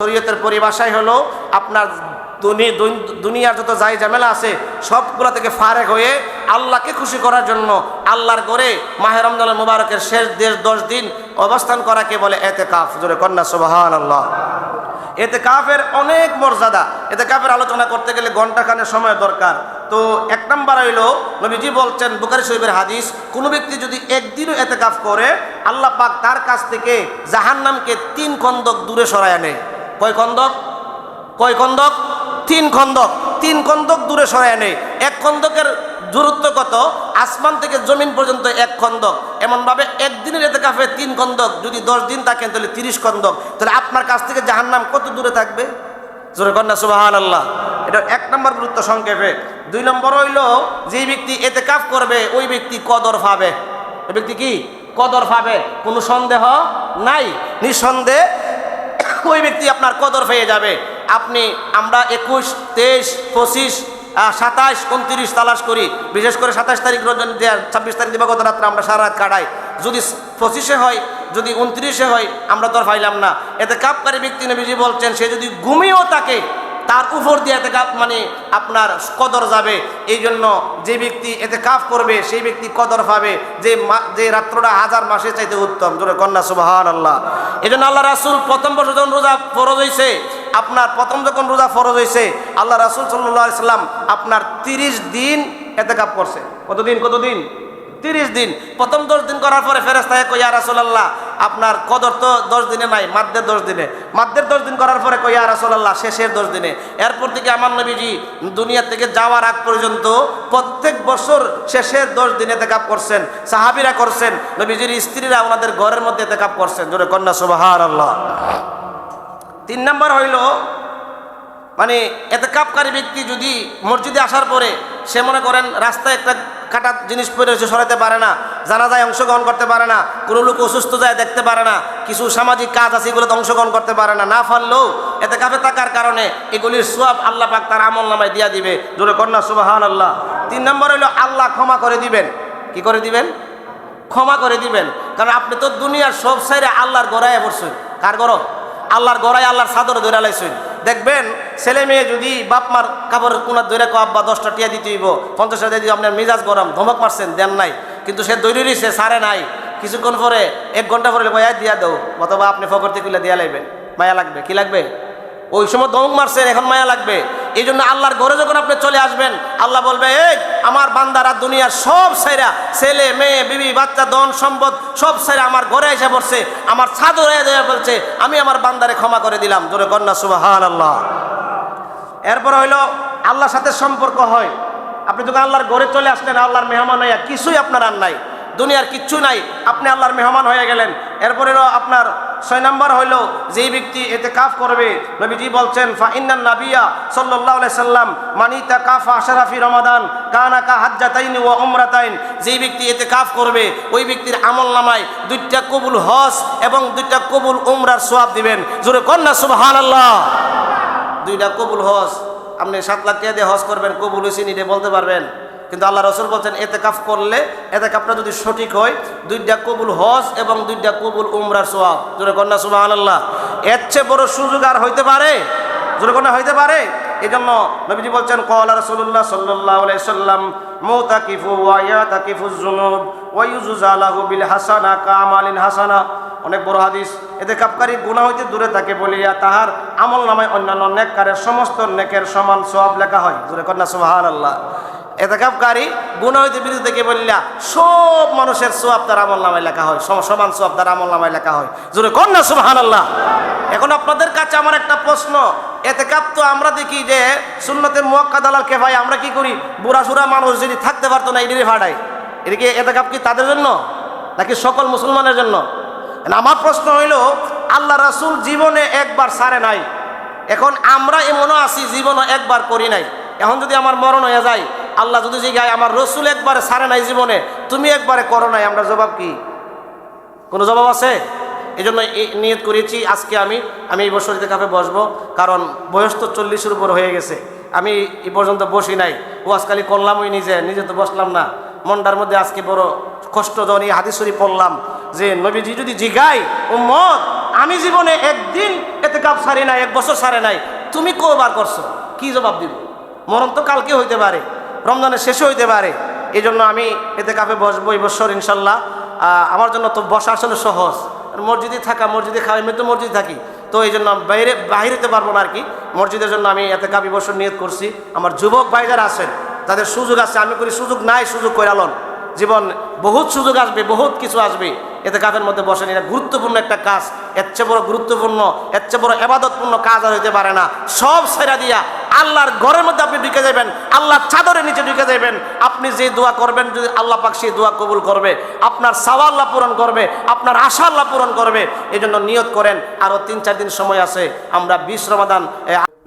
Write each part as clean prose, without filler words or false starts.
শরীয়তের পরিভাষায় হলো আপনার দুনিয়ার যত যাই ঝামেলা আছে সবগুলো থেকে ফারেক হয়ে আল্লাহকে খুশি করার জন্য আল্লাহর ঘরে মাহে রমজানুল মুবারকের শেষ 10 দিন অবস্থান করাকে বলে ইতিকাফ। জোরে কন্যা সুবহানাল্লাহ। ইতিকাফের অনেক মর্যাদা। ইতিকাফের আলোচনা করতে গেলে ঘন্টাখানেক সময় দরকার। তো এক নাম্বার হইল নবীজি বলছেন, বুখারী শরীফের হাদিস, কোন ব্যক্তি যদি একদিনও ইতিকাফ করে আল্লাহ পাক তার কাছ থেকে জাহান্নামকে 3 খন্দক দূরে সরায় নেয়। কয় খন্দক? 3 খন্দক। 3 খন্দক দূরে সরায় নেয়। এক খন্দকের দূরত্ব কত? আসমান থেকে জমিন পর্যন্ত 1 খন্দক। এমনভাবে একদিনের ইতিকাফে 3 খন্দক, যদি 10 দিন থাকেন তাহলে 30 খন্দক। তাহলে আপনার কাছ থেকে জাহান্নাম কত দূরে থাকবে? জোরে কন্যা সুবহানাল্লাহ। এটা 1 নম্বর গুরুত্ব সংক্ষেপে। 2 নম্বর হইল, যে ব্যক্তি ইতিকাফ করবে ওই ব্যক্তি কদর পাবে। ওই ব্যক্তি কি কদর পাবে? কোনো সন্দেহ নাই, নিঃসন্দেহে ওই ব্যক্তি আপনার কদর পেয়ে যাবে। আমরা 21, 23, 25, 27, 29 তালাশ করি। বিশেষ করে 27 তারিখ রোজন দেওয়ার 26 তারিখ দিবাগত রাত্রে আমরা সারা রাত কাটাই। যদি 25-এ হয়, যদি 29-এ হয়, আমরা তো আর পাইলাম না। এতে কাপকারী ব্যক্তি নবীজি বলছেন, সে যদি ঘুমিয়েও থাকে তার উপর দিয়ে এতে কাপ আপনার কদর যাবে। এই জন্য যে ব্যক্তি এতে কাপ করবে সেই ব্যক্তি কদর পাবে, যে রাত্রটা 1000 মাসের চাইতে উত্তম। জোরে কন্যা সুবহানাল্লাহ। এই জন্য আল্লাহ রাসূল প্রথম বছর যখন রোজা ফরজ হয়েছে, যখন রোজা ফরজ হয়েছে, আল্লাহ রাসূল সাল্লাল্লাহু আলাইহি সাল্লাম আপনার 30 দিন ইতিকাফ করছে। কতদিন? 30 দিন। প্রথম 10 দিন করার পরে ফেরেশতায়ে কয়, ইয়া রাসূলুল্লাহ, আপনার কদর তো 10 দিনে নাই, মাদ্দের 10 দিনে। মাদ্দের 10 দিন করার পরে কয়, ইয়া রাসূলুল্লাহ, শেষের 10 দিনে। এরপর থেকে আমার নবীজি দুনিয়া থেকে যাওয়ার আগ পর্যন্ত প্রত্যেক বছর শেষের 10 দিনে ইতিকাফ করছেন। সাহাবীরা করছেন, নবীজির স্ত্রীরা ওনাদের ঘরের মধ্যে ইতিকাফ করছেন। জোরে কন্যা সুবহানাল্লাহ। 3 নম্বর হইল, ইতিকাফকারী ব্যক্তি যদি মসজিদে আসার পরে সে মনে করেন রাস্তায় একটা কাটা জিনিস পড়ে রয়েছে, সরাতে পারে না, জানাজায় অংশগ্রহণ করতে পারে না, কোনো লোক অসুস্থ যায় দেখতে পারে না, কিছু সামাজিক কাজ আছে এগুলোতে অংশগ্রহণ করতে পারে না, না পারলেও ইতিকাফে থাকার কারণে এগুলির সওয়াব আল্লাহ পাক তার আমলনামায় দিয়া দিবে। জোরে কন্যা সুবহানাল্লাহ। 3 নম্বর হইল, আল্লাহ ক্ষমা করে দিবেন। কি করে দিবেন? ক্ষমা করে দিবেন। কারণ আপনি তো দুনিয়ার সব সাইরে আল্লাহর গড়ায় পড়ছেন। কার গড়? আল্লাহর গড়ায়, আল্লাহর চাদরে ধরে লাইছেন। দেখবেন ছেলে মেয়ে যদি বাপ মার কাপড়ের কোনার ধরে আব্বা 10টা টিয়া দিতে হইব, 50 টাকা দিয়ে আপনার মেজাজ গরম, ধমক মারছেন, দেন নাই, কিন্তু সে দৈরি রয়েছে, সারে নাই। কিছুক্ষণ পরে 1 ঘন্টা পরে দিয়া দেও, অথবা আপনি ফকরতে খুলে দিয়া লাইবেন, মায়া লাগবে। কি লাগবে? ওই সময় ধমক মারছেন, এখন মায়া লাগবে। এই জন্য আল্লাহর ঘরে যখন আপনি চলে আসবেন, আল্লাহ বলবে, এই আমার বান্দারা দুনিয়ার সব সাইরা, ছেলে মেয়ে বিবি বাচ্চা ধন সম্পদ সব সাইরা আমার ঘরে এসে পড়ছে, আমার চাদর হয়ে বলছে, আমি আমার বান্দারে ক্ষমা করে দিলাম। জোরে কন্যা সুবহানাল্লাহ। এরপর হইল, আল্লাহর সাথে সম্পর্ক হয়। আপনি যখন আল্লাহর ঘরে চলে আসলেন, আল্লাহর মেহমান হইয়া, কিছুই আপনার আর নাই, দুনিয়ার কিচ্ছু নাই, আপনি আল্লাহর মেহমান হয়ে গেলেন। এরপরে আপনার 6 নম্বর হইল, যেই ব্যক্তি ইতিকাফ করবে, নবীজি বলছেন, ফা ইন্নান নাবিয়্যা সাল্লাল্লাহু আলাইহি সাল্লাম মান ইতাকাফা আশরা ফি রমাদান কানা কা হাজ্জাতাইন ওয়া উমরাতাইন। যেই ব্যক্তি ইতিকাফ করবে ওই ব্যক্তির আমলনামায় 2টা কবুল হজ এবং 2টা কবুল উমরার সওয়াব দিবেন। জোরে কন্যা সুবহানাল্লাহ। 2টা কবুল হজ, আপনি 7 লাখ টাকা দিয়ে হজ করবেন, কবুল হয়েছে নি বলতে পারবেন? কিন্তু আল্লাহ রাসূল বলছেন, ইতিকাফ করলে, ইতিকাফটা যদি সঠিক হয়, 2টা কবুল হজ এবং 2টা কবুল উমরার সওয়াব। জোরে কন্যা সুবহানাল্লাহ। এর চেয়ে বড় সুযোগ আর হইতে পারে? জোরে কন্যা হইতে পারে? এই জন্য নবীজি বলছেন, ক্বালা রাসূলুল্লাহ সাল্লাল্লাহু আলাইহি সাল্লাম, মুতাকিফু ওয়া ইয়াতাকিফুজ যুনুব ওয়া ইউজা লাহু বিল হাসানা কামালিন হাসানা। অনেক বড় হাদিস। ইতিকাফকারী গুনাহ হইতে দূরে থাকে বলিয়া তাহার আমলনামায় অন্যান্য নেককারের সমস্ত নেকের সমান সওয়াব লেখা হয়। জোরে কন্যা সুবহানাল্লাহ। ইতিকাফকারী গুনাহ হইতে বিরত থেকে বলিয়া সব মানুষের সওয়াব তার আমলনামায় লেখা হয়, সমান সওয়াব তার আমলনামায় লেখা হয়। জোরে কন্যা সুবহানাল্লাহ। এখন আপনাদের কাছে আমার একটা প্রশ্ন, ইতিকাফ তো আমরা দেখি যে সুন্নতে মুআক্কাদাল কিফায়া, আমরা কি করি? বুড়া সুরা মানুষ যদি থাকতে পারতো না, এদিকে ফাটাই। এদিকে ইতিকাফ কি তাদের জন্য নাকি সকল মুসলমানের জন্য? আমার প্রশ্ন হইল, আল্লাহ রাসূল জীবনে একবার সারে নাই, এখন আমরা এমনও আছি জীবনে একবার করি নাই। এখন যদি আমার মরণ হয়ে যায়, আল্লাহ যদি জিজ্ঞাসা, আমার রসুল একবারে সারে নাই জীবনে, তুমি একবারে করো নাই, আমরা জবাব কি? কোনো জবাব আছে? এই জন্য নিয়ত করেছি আজকে আমি এই বছর ইতিকাফে বসবো, কারণ বয়স তো 40-এর উপর হয়ে গেছে। আমি এই পর্যন্ত বসি নাই, ওয়াজকালি করলাম, ওই নিজে তো বসলাম না। মনটার মধ্যে আজকে বড় কষ্ট, যখন এই হাদিস শরীফ পড়লাম যে নবীজি যদি জিগায়, উম্মত আমি জীবনে একদিন এতেকাফ সারি নাই, 1 বছর সারে নাই, তুমি কবার করছো? কি জবাব দিব? মরণ তো কালকে হইতে পারে, রমজানের শেষে হইতে পারে। এই জন্য আমি এতেকাফে বসবো এই বছর ইনশাল্লাহ। আমার জন্য তো বসা আসলে সহজ, মসজিদে থাকা, মসজিদে খাওয়া, আমি তো মসজিদে থাকি, তো এই জন্য বাইরেতে পারবো না আর কি। মসজিদের জন্য আমি এতেকাফ এই বছর নিয়ত করছি। আমার যুবক ভাই যারা আছেন তাদের সুযোগ আছে, আমি করি সুযোগ নাই, সুযোগ করে আলন। জীবন বহুত সুযোগ আসবে, বহুত কিছু আসবে। এতেকাফের মধ্যে বসেন, এটা গুরুত্বপূর্ণ একটা কাজ। এর চেয়ে বড় গুরুত্বপূর্ণ, এর চেয়ে বড় ইবাদতপূর্ণ কাজ আর হইতে পারে না। সব ছেড়ে দিয়া আল্লাহর ঘরের মধ্যে আপনি ঢুকে যাবেন, আল্লাহর চাদরের নিচে ঢুকে যাবেন। আপনি যে দোয়া করবেন, যদি আল্লাহ পাক সেই দোয়া কবুল করবে, আপনার চাওয়া আল্লাহ পূরণ করবে, আপনার আশা আল্লাহ পূরণ করবে। এই জন্য নিয়ত করেন, আরো 3-4 দিন সময় আছে। আমরা 20 রমাদান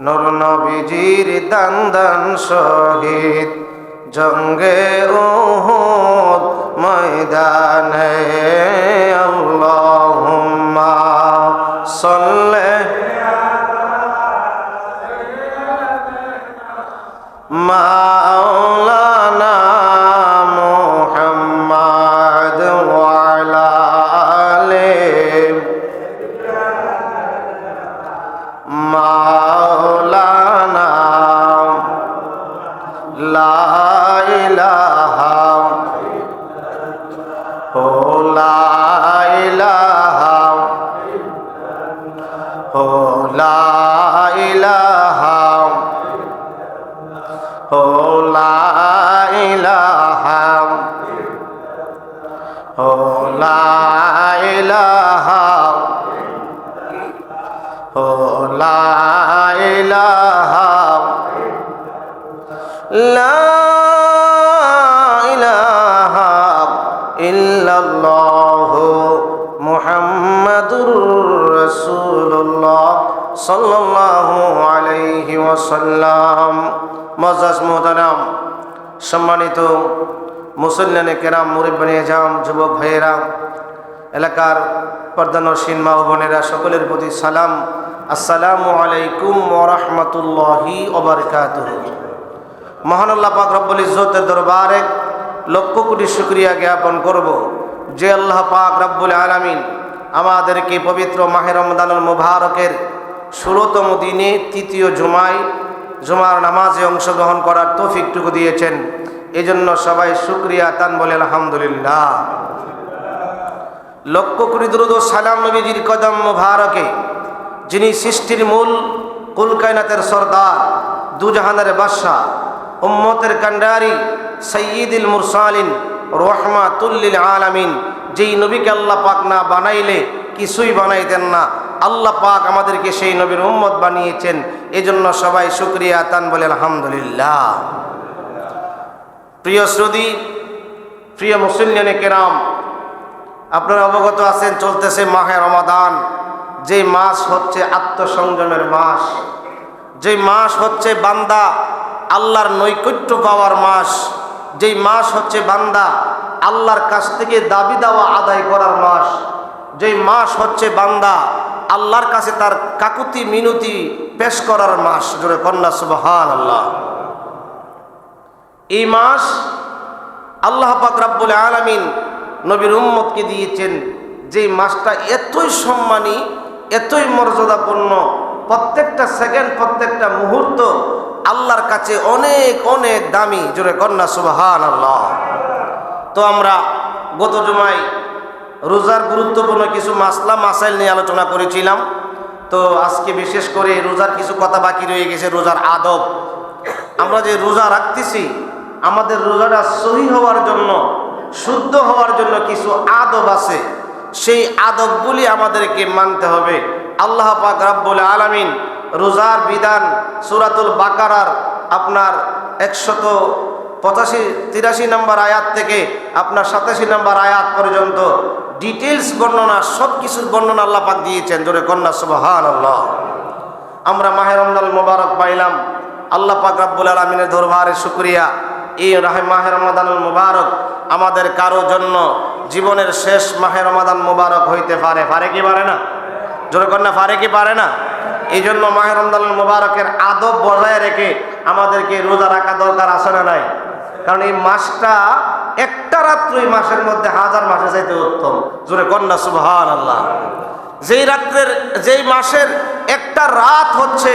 নূর নবীজির দান দান শহীদ জঙ্গে উহুদ ময়দানে আল্লাহুম্মা সাল্লি মাওলানা মুহাম্মদ ওয়া আলা আলিহি মাওলানা লা ইলাহা ও লা ইলাহা ও লা ইলাহা ও লা ইলাহা ও লা ইলাহা ও লা ইলাহা লা ইলাহা ইল্লাল্লাহু মুহাম্মাদুর রাসূলুল্লাহ সাল্লাল্লাহু আলাইহি ওয়াসাল্লাম। মুআজ্জাজ মুহতারাম, সম্মানিত মুসল্লিয়ানে কেরাম, মুরিব্বানে জাম, যুবক ভাইয়েরা, এলাকার পর্দানশীন মা ও বোনেরা, সকলের প্রতি সালাম। আসসালামু আলাইকুম ওয়া রাহমাতুল্লাহি ওয়া বারাকাতুহু। মহান আল্লাহ পাক রব্বুল ইজ্জতের দরবারে লক্ষ কোটি শুকরিয়া জ্ঞাপন করব যে আল্লাহ পাক রব্বুল আলামিন আমাদেরকে পবিত্র মাহে রমজানুল মুবারকের 16তম দিনে 3য় জুমার নামাজে অংশগ্রহণ করার তৌফিকটুকু দিয়েছেন। এজন্য সবাই শুকরিয়া তান বলে আলহামদুলিল্লাহ। লক্ষ কোটি দুরূদ ও সালাম নবীজির কদম মুবারকে, যিনি সৃষ্টির মূল, কুল কায়নাতের সরদার, দুজাহানের বাদশা, উম্মতের কান্ডারি, সাইয়্যিদুল মুরসালিন, রাহমাতুল লিল আলামিন। যেই নবীকে আল্লাহ পাক না বানাইলে কিছুই বানাইতেন না, আল্লাহ পাক আমাদেরকে সেই নবীর উম্মত বানিয়েছেন। এজন্য সবাই শুকরিয়া তান বলে আলহামদুলিল্লাহ। প্রিয় শ্রোতী, প্রিয় মুসল্লিয়ানে কেরাম, আপনারা অবগত আছেন চলতেছে মাহে রমাদান। যে মাস হচ্ছে আত্মসংযমের মাস, যে মাস হচ্ছে বান্দা আল্লাহর নৈকট্য পাওয়ার মাস, যেই মাস হচ্ছে বান্দা আল্লাহর কাছ থেকে দাবি দাওয়া আদায় করার মাস, যেই মাস হচ্ছে বান্দা আল্লাহর কাছে তার কাকুতি মিনতি পেশ করার মাস। জোরে কন্যা সুবহানাল্লাহ। এই মাস আল্লাহ পাক রব্বুল আলামিন নবীর উম্মতকে দিয়েছেন। যেই মাসটা এতই সম্মানী, এতই মর্যাদাপূর্ণ, প্রত্যেকটা সেকেন্ড, প্রত্যেকটা মুহূর্ত আল্লাহর কাছে অনেক অনেক দামি। জোরে কন্যা সুবহানাল্লাহ। তো আমরা গত জুমায় রোজার গুরুত্বপূর্ণ কিছু মাসলা মাসাইল নিয়ে আলোচনা করেছিলাম। তো আজকে বিশেষ করে রোজার কিছু কথা বাকি রয়ে গেছে, রোজার আদব। আমরা যে রোজা রাখতেছি, আমাদের রোজাটা সহি হওয়ার জন্য, শুদ্ধ হওয়ার জন্য কিছু আদব আছে। সেই আদবগুলি আমাদেরকে মানতে হবে। আল্লাহ পাক রব্বুল আলামিন রোজার বিধান সূরাতুল বাকারার আপনার 183 নম্বর আয়াত থেকে আপনার 87 নম্বর আয়াত পর্যন্ত ডিটেলস বর্ণনা, সব কিছুর বর্ণনা আল্লাহ পাক দিয়েছেন। জোরে কন্যা সুবহানাল্লাহ। আমরা মাহে রমজান মুবারক পাইলাম। আল্লাহ পাক রব্বুল আলামিনের দরবারে শুকরিয়া। এই মাহে রমাদানুল মুবারক আমাদের কারো জন্য জীবনের শেষ মাহে রমাদান মুবারক হইতে পারে। পারে কি পারে না? জোরে কন্যা পারে কি পারে না? এই জন্য মাহে রমজানুল মুবারকের আদব বজায় রেখে আমাদেরকে রোজা রাখা দরকার আছে না নাই? কারণ এই মাসটা একটা রাত্র এই মাসের মধ্যে 1000 মাসের চাইতে উত্তম। জোরে কন্যা সুবহানাল্লাহ। যেই মাসের একটা রাত হচ্ছে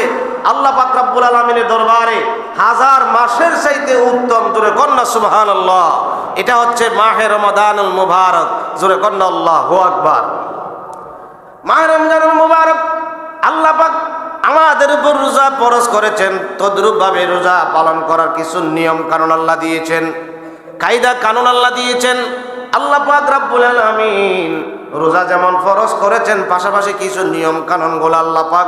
আল্লাহ পাক রব্বুল আলামিনের দরবারে হাজার মাসের চাইতে উত্তম। জোরে কন্যা সুবহানাল্লাহ। এটা হচ্ছে মাহে রমাদানুল মুবারক। জোরে কন্যা আল্লাহু আকবার। মাহে রমজানুল মুবারক আল্লাহ পাক আমাদের উপর রোজা ফরজ করেছেন, তদ্রূপভাবে রোজা পালন করার কিছু নিয়ম কানুন আল্লাহ দিয়েছেন, কায়দা কানুন আল্লাহ দিয়েছেন। আল্লাহ পাক রব্বুল আলামিন রোজা যেমন ফরজ করেছেন, পাশাপাশি কিছু নিয়ম কানুনগুলো আল্লাহ পাক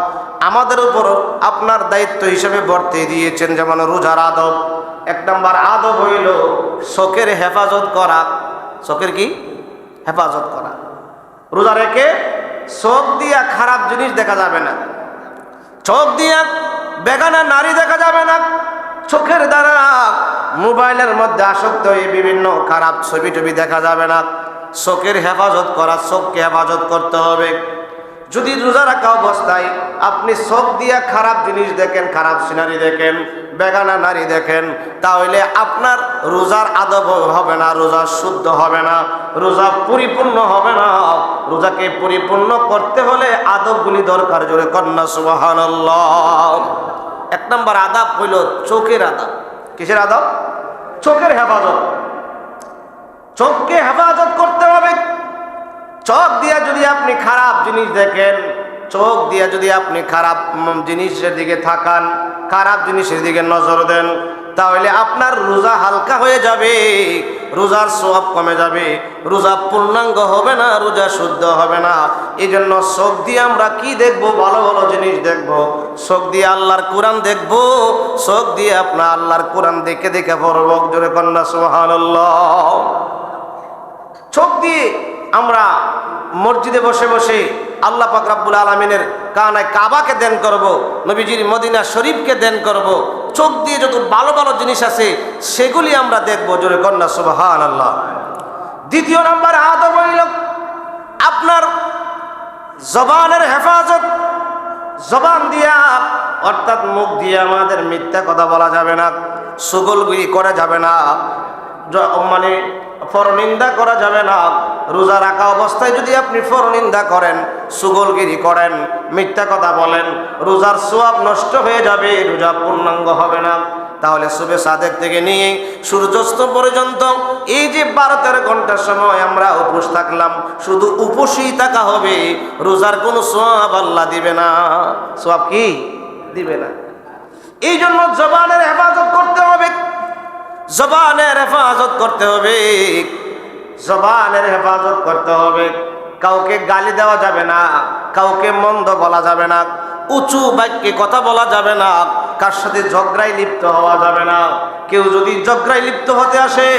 আমাদের উপর আপনার দায়িত্ব হিসেবে বর্তে দিয়েছেন। যেমন রোজার আদব, এক নম্বর আদব হইল চোখের হেফাজত করা। চোখের কি হেফাজত করা? রোজা রেখে চোখ দিয়া খারাপ জিনিস দেখা যাবে না, চোখ দিয়া বেগানা নারী দেখা যাবে না, চোখের দ্বারা মোবাইলের মধ্যে আসক্ত হয়ে বিভিন্ন খারাপ ছবি টবি দেখা যাবে না। চোখের হেফাজত করা, চোখকে হেফাজত করতে হবে। যদি রোজা রাখা অবস্থায় আপনি চোখ দিয়া খারাপ জিনিস দেখেন, খারাপ সিনারি দেখেন, বেগানা নারী দেখেন, তাহলে আপনার রোজার আদব হবে না, রোজা শুদ্ধ হবে না, রোজা পরিপূর্ণ হবে না। রোজাকে পরিপূর্ণ করতে হলে আদবগুলি দরকার। জোরে কন্যা সুবহানাল্লাহ। এক নম্বর আদব হইল চোখের আদব। কিসের আদব? চোখের হেফাজত। চোখকে হেফাজত করতে হবে। চোখ দিয়া যদি আপনি খারাপ জিনিস দেখেন, চোখ দিয়া যদি আপনি খারাপ জিনিসের দিকে থাকান, খারাপ জিনিসের দিকে নজর দেন, তাহলে আপনার রোজা হালকা হয়ে যাবে, রোজার সওয়াব কমে যাবে, রোজা পূর্ণাঙ্গ হবে না, রোজা শুদ্ধ হবে না। এই জন্য চোখ দিয়ে আমরা কি দেখব? ভালো ভালো জিনিস দেখব। চোখ দিয়ে আল্লাহর কোরআন দেখব, চোখ দিয়ে আপনার আল্লাহর কোরআন দেখে দেখে পড়ব। জোরে কন্যা সুবহানাল্লাহ। চোখ দিয়ে আমরা মসজিদে বসে বসে আল্লাহ পাক রব্বুল আলামিনের কাবাকে দেন করব, নবীজির মদিনা শরীফকে দেন করব। চোখ দিয়ে যত ভালো ভালো জিনিস আছে সেগুলি আমরা দেখব। জোরে কন্যা সুবহানাল্লাহ। দ্বিতীয় নাম্বার আদব হইল আপনার জবানের হেফাজত। জবান দিয়া অর্থাৎ মুখ দিয়ে আমাদের মিথ্যা কথা বলা যাবে না, চুগলখড়ি করা যাবে না, মানে পরনিন্দা করা যাবে না। রোজা রাখা অবস্থায় যদি আপনি পরনিন্দা করেন, চুগলখড়ি করেন, মিথ্যা কথা বলেন, রোজার সওয়াব নষ্ট হয়ে যাবে, রোজা পূর্ণাঙ্গ হবে না। তাহলে সুবে সাদেক থেকে নিয়ে সূর্যাস্ত পর্যন্ত এই যে 12-13 ঘন্টা সময় আমরা উপোস থাকলাম, শুধু উপোসই থাকা হবে, রোজার কোনো সওয়াব আল্লাহ দিবে না। সওয়াব কি দিবে না? এই জন্য জবানের হেফাজত করতে হবে। জবানের হেফাজত করতে হবে, জবানের হেফাজত করতে হবে। কাউকে গালি দেওয়া যাবে না, কাউকে মন্দ বলা যাবে না, উঁচু বাক্যে কথা বলা যাবে না, কার সাথে ঝগড়ায় লিপ্ত হওয়া যাবে না। কেউ যদি ঝগড়ায় লিপ্ত হতে আসে,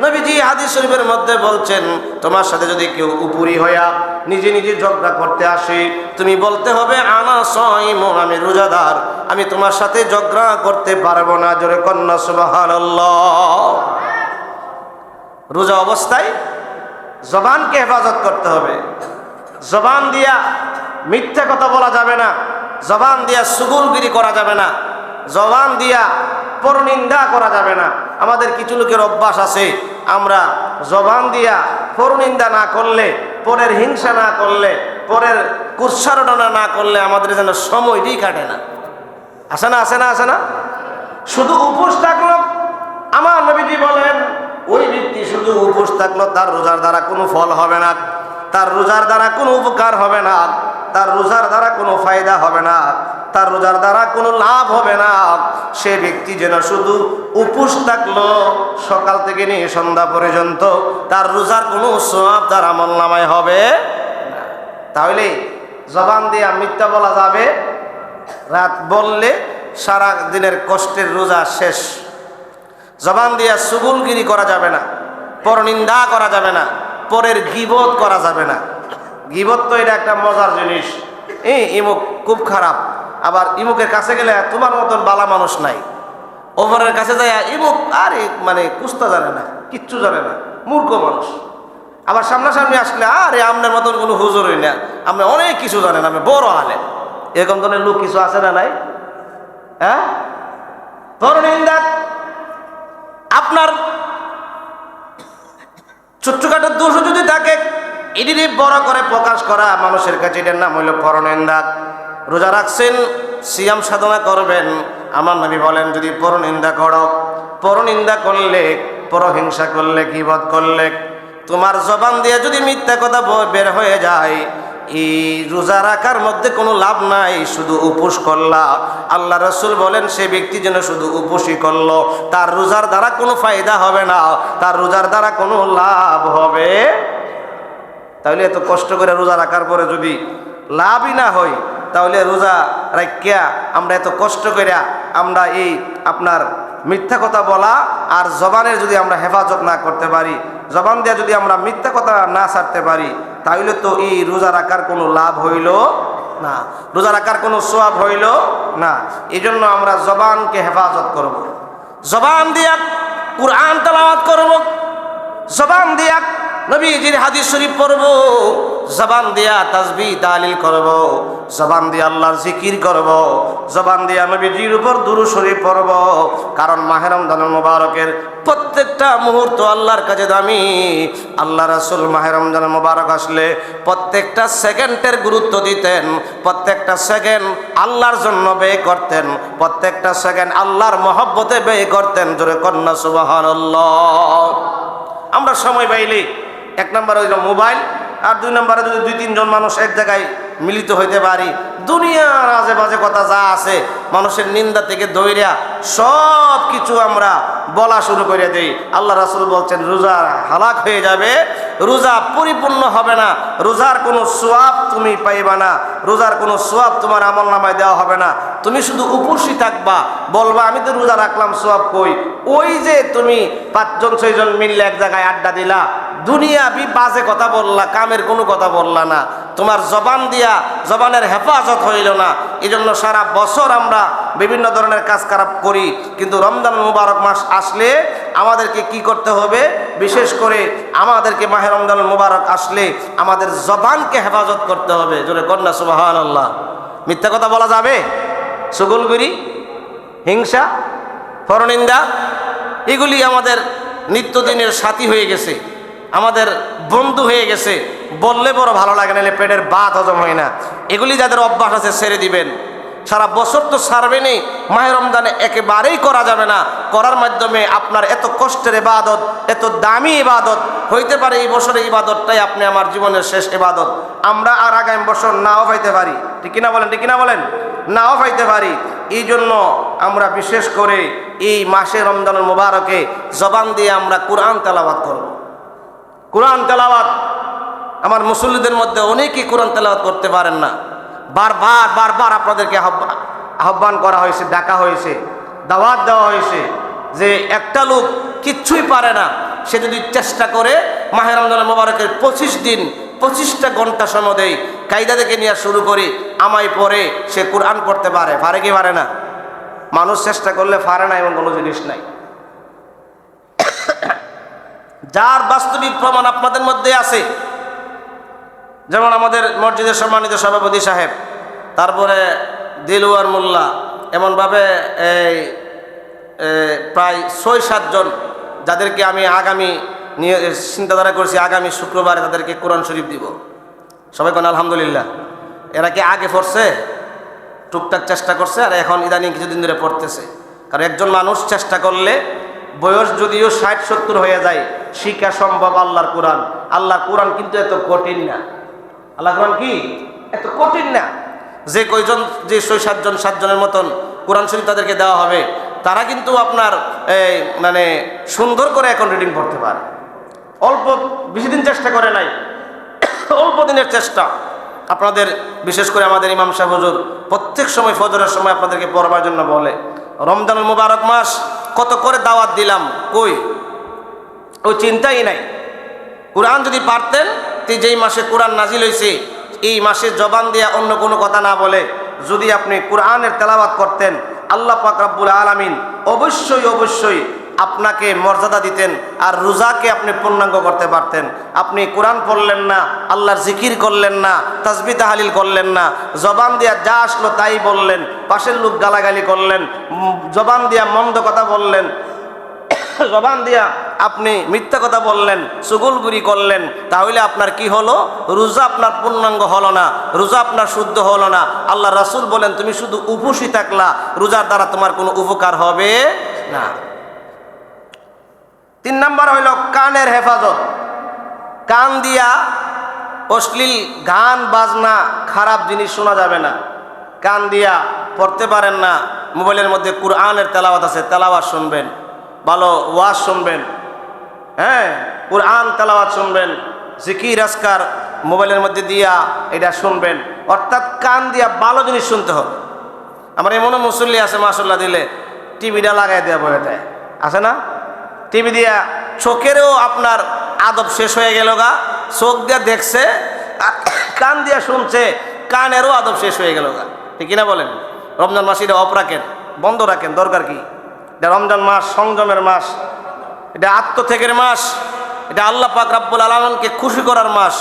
নবীজি হাদিস শরীফের মধ্যে বলছেন, তোমার সাথে যদি কেউ উপরি হইয়া নিজে নিজে ঝগড়া করতে আসে, তুমি বলতে হবে আনা সাইমুন, আমি রোজাদার, আমি তোমার সাথে ঝগড়া করতে পারবো না। জোরে কন্যা সুবহানাল্লাহ। রোজা অবস্থায় জবানকে হেফাজত করতে হবে। জবান দিয়া মিথ্যা কথা বলা যাবে না, জবান দিয়া চুগলখড়ি করা যাবে না, জবান দিয়া পরনিন্দা করা যাবে না। আমাদের কিছু লোকের অভ্যাস আছে, আমরা জবান দিয়া পরনিন্দা না করলে, পরের হিংসা না করলে, পরের কুৎসারণা না করলে আমাদের যেন সময়টাই কাটে না। আসে না? আসে না? আসে না? শুধু উপোস থাকলো, আমার নবীজি বলেন ওই ব্যক্তি শুধু উপোস থাকলো, তার রোজার দ্বারা কোনো ফল হবে না, তার রোজার দ্বারা কোনো উপকার হবে না, তার রোজার দ্বারা কোনো ফায়দা হবে না, তার রোজার দ্বারা কোনো লাভ হবে না। সে ব্যক্তি যেন শুধু উপোস থাকলো সকাল থেকে নিয়ে সন্ধ্যা পর্যন্ত, তার রোজার কোনো সওয়াব তার আমলনামায় হবে না। তাহলে জবান দিয়ে মিথ্যা বলা যাবে, রাত বললে সারা দিনের কষ্টের রোজা শেষ। জবান দিয়া চুগলখড়ি করা যাবে না, পরনিন্দা করা যাবে না, পরের গীবত করা যাবে না। গীবত তো এটা একটা মজার জিনিস। ইমুক খুব খারাপ, আবার ইমুকের কাছে গেলে তোমার মতন বালা মানুষ নাই। ওভারের কাছে যায় ইমুক আরে মানে কুস্তা জানে না, কিচ্ছু জানে না, মূর্খ মানুষ। আবার সামনাসামনি আসলে আরে আপনার মতন কোনো হুজুরই না, আপনি অনেক কিছু জানেন, আমি বড় আলেম। এরকম ধরনের লোক কিছু আছে না নাই? হ্যাঁ, পরনিন্দা। আপনার ছোট্টখাটো দোষও যদি থাকে এটিকে বড় করে প্রকাশ করা মানুষের কাছে, এটার নাম হইল পরনিন্দা। রোজা রাখছেন, সিয়াম সাধনা করবেন, আমার নবী বলেন যদি পরনিন্দা করো, পরনিন্দা করলে, পরহিংসা করলে, গীবত করলে, তোমার জবান দিয়ে যদি মিথ্যা কথা বের হয়ে যায়, এই রোজা রাখার মধ্যে কোনো লাভ নাই, শুধু উপোস করলা। আল্লাহ রাসূল বলেন সে ব্যক্তি যেন শুধু উপোসই করলো, তার রোজার দ্বারা কোনো ফায়দা হবে না, তার রোজার দ্বারা কোনো লাভ হবে। তাহলে এত কষ্ট করে রোজা রাখার পরে যদি লাভই না হয়, তাহলে রোজা রাখিয়া আমরা এত কষ্ট করে আমরা এই আপনার মিথ্যা কথা বলা আর জবানের যদি আমরা হেফাজত না করতে পারি, জবান দিয়ে যদি আমরা মিথ্যা কথা না ছাড়তে পারি, তাহলে তো এই রোজা রাখার কোনো লাভ হইল না, রোজা রাখার কোনো সওয়াব হইল না। এই জন্য আমরা জবানকে হেফাজত করব, জবান দিয়া কুরআন তেলাওয়াত করব, জবান দিয়া নবীজির হাদিস শরীফ পড়ব, জবান দিয়া তাসবিহ তাহলিল করব, জবান দিয়া আল্লাহর জিকির করব, জবান দিয়া নবীজির উপর দুরূদ শরীফ পড়ব। কারণ মাহে রমজানুল মুবারকের প্রত্যেকটা মুহূর্ত আল্লাহর কাছে দামি। আল্লাহ রাসূল মাহে রমজানুল মুবারক আসলে প্রত্যেকটা সেকেন্ডের গুরুত্ব দিতেন, প্রত্যেকটা সেকেন্ড আল্লাহর জন্য ব্যয় করতেন, প্রত্যেকটা সেকেন্ড আল্লাহর মহব্বতে ব্যয় করতেন। জোরে কন্যা সুবহানাল্লাহ। আমরা সময় পাইলে এক নম্বরে হইল মোবাইল, আর দুই নম্বরে যদি 2-3 জন মানুষ এক জায়গায় মিলিত হইতে পারি, দুনিয়ার আজে বাজে কথা যা আছে মানুষের নিন্দা থেকে দইরা সব কিছু আমরা বলা শুরু করে দেই। আল্লাহ রাসূল বলছেন রোজা হালাক হয়ে যাবে, রোজা পরিপূর্ণ হবে না, রোজার কোনো সওয়াব তুমি পাইবা না, রোজার কোনো সওয়াব তোমার আমলনামায় দেওয়া হবে না। তুমি শুধু উপোসী থাকবা, বলবা আমি তো রোজা রাখলাম, সওয়াব কই? ওই যে তুমি 5-6 জন মিললে এক জায়গায় আড্ডা দিলা, দুনিয়াবি বাজে কথা বললা, কামের কোনো কথা বললা না, তোমার জবান দিয়া জবানের হেফাজত হইল না। এই জন্য সারা বছর আমরা বিভিন্ন ধরনের কাজ খারাপ করি, কিন্তু রমজান মুবারক মাস আসলে আমাদেরকে কি করতে হবে? বিশেষ করে আমাদেরকে মাহে রমজান মুবারক আসলে আমাদের জবানকে হেফাজত করতে হবে। জোরে কন্যা সুবহানাল্লাহ। মিথ্যা কথা বলা যাবে? চুগলখড়ি, হিংসা, পরনিন্দা, এগুলি আমাদের নিত্যদিনের সাথী হয়ে গেছে, আমাদের বন্ধু হয়ে গেছে। বললে বড় ভালো লাগে, নাহলে পেটের ভাত হজম হয় না। এগুলি যাদের অভ্যাস আছে ছেড়ে দিবেন। সারা বছর তো ছাড়বেনই, মাহে রমজানে একেবারেই করা যাবে না। করার মাধ্যমে আপনার এত কষ্টের ইবাদত, এত দামি ইবাদত হইতে পারে এই বছরের ইবাদতটাই আপনি আমার জীবনের শেষ ইবাদত। আমরা আর আগামী বছর নাও পাইতে পারি, ঠিক কিনা বলেন? ঠিক কিনা বলেন? নাও পাইতে পারি। এই জন্য আমরা বিশেষ করে এই মাসে রমজানুল মুবারকে জবান দিয়ে আমরা কুরআন তেলাওয়াত করব। কুরআন তেলাওয়াত, আমার মুসল্লিদের মধ্যে অনেকেই কোরআন তেলাওয়াত করতে পারেন না। বারবার আপনাদেরকে আহ্বান করা হয়েছে, ডাকা হয়েছে, দাওয়াত দেওয়া হয়েছে যে একটা লোক কিচ্ছুই পারে না, সে যদি চেষ্টা করে মাহে রমজান মুবারকের 25 দিন 25টা ঘন্টা সময় দেয়, কায়দা থেকে নিয়ে শুরু করি আমায় পরে সে কোরআন পড়তে পারে। পারে কি পারে না? মানুষ চেষ্টা করলে পারে না এমন কোনো জিনিস নাই। যার বাস্তবিক প্রমাণ আপনাদের মধ্যে আছে, যেমন আমাদের মসজিদের সম্মানিত সভাপতি সাহেব, তারপরে দিলওয়ার মোল্লা, এমনভাবে এই প্রায় 6-7 জন যাদেরকে আমি আগামী নিয়ে চিন্তাধারা করছি আগামী শুক্রবারে তাদেরকে কোরআন শরীফ দিব। সবাই কোন আলহামদুলিল্লাহ। এরা কি আগে পড়ছে? টুকটাক চেষ্টা করছে, আর এখন ইদানিং কিছুদিন ধরে পড়তেছে। কারণ একজন মানুষ চেষ্টা করলে বয়স যদিও 60-70 হয়ে যায়, শিক্ষা সম্ভব আল্লাহর কোরআন। আল্লাহর কোরআন কিন্তু এত কঠিন না। আল্লাহ কোরআন কি এত কঠিন না যে কয়জন, যে 6-7 জনের মতন কোরআন শরীফ তাদেরকে দেওয়া হবে, তারা কিন্তু আপনার মানে সুন্দর করে এখন রিডিং পড়তে পারে। অল্প বেশি দিন চেষ্টা করে নাই, অল্প দিনের চেষ্টা। আপনাদের বিশেষ করে আমাদের ইমাম সাহেব হুজুর প্রত্যেক সময় ফজরের সময় আপনাদেরকে পড়বার জন্য বলে। রমজানুল মুবারক মাস কত করে দাওয়াত দিলাম, কই ওই চিন্তাই নাই। কোরআন যদি পারতেন, যেই মাসে কোরআন নাজিল হয়েছে এই মাসে জবান দিয়া অন্য কোনো কথা না বলে যদি আপনি কোরআনের তেলাওয়াত করতেন, আল্লাহ পাক রব্বুল আলামিন অবশ্যই আপনাকে মর্যাদা দিতেন, আর রোজাকে আপনি পূর্ণাঙ্গ করতে পারতেন। আপনি কোরআন পড়লেন না, আল্লাহর জিকির করলেন না, তাসবিহ তাহলিল করলেন না, জবান দিয়া যা আসলো তাই বললেন, পাশের লোক গালাগালি করলেন, জবান দিয়া মন্দ কথা বললেন, জবান দিয়া আপনি মিথ্যা কথা বললেন, চুগলগুড়ি করলেন, তাহলে আপনার কি হলো? রোজা আপনার পূর্ণাঙ্গ হলো না, রোজা আপনার শুদ্ধ হলো না। আল্লাহ রাসূল বলেন তুমি শুধু উপসী থাকলা, রোজার দ্বারা তোমার কোনো উপকার হবে না। 3 নাম্বার হইল কানের হেফাজত। কান দিয়া অশ্লীল গান বাজনা খারাপ জিনিস শোনা যাবে না। কান দিয়া পড়তে পারেন না, মোবাইলের মধ্যে কুরআনের তেলাওয়াত আছে, তেলাওয়াত শুনবেন, ভালো ওয়াজ শুনবেন, হ্যাঁ কুরআন তেলাওয়াত শুনবেন, জিকির আজকার মোবাইলের মধ্যে দিয়া এটা শুনবেন। অর্থাৎ কান দিয়া ভালো জিনিস শুনতে হবে। আমার এমনও মুসল্লি আছে মাশাআল্লাহ দিলে টিভিটা লাগাই দেওয়া বয়ে দেয়, আছে না? টিভি দিয়া চোখেরও আপনার আদব শেষ হয়ে গেল গা, চোখ দিয়া দেখছে আর কান দিয়া শুনছে, কানেরও আদব শেষ হয়ে গেল গা। ঠিক কিনা বলেন? রমজান মাস এটা অফ রাখেন, বন্ধ রাখেন, দরকার কি? এটা রমজান মাস সংযমের মাস, এটা আত্মত্যাগের মাস, এটা আল্লাহ পাক রাব্বুল আলামিনকে খুশি করার মাস,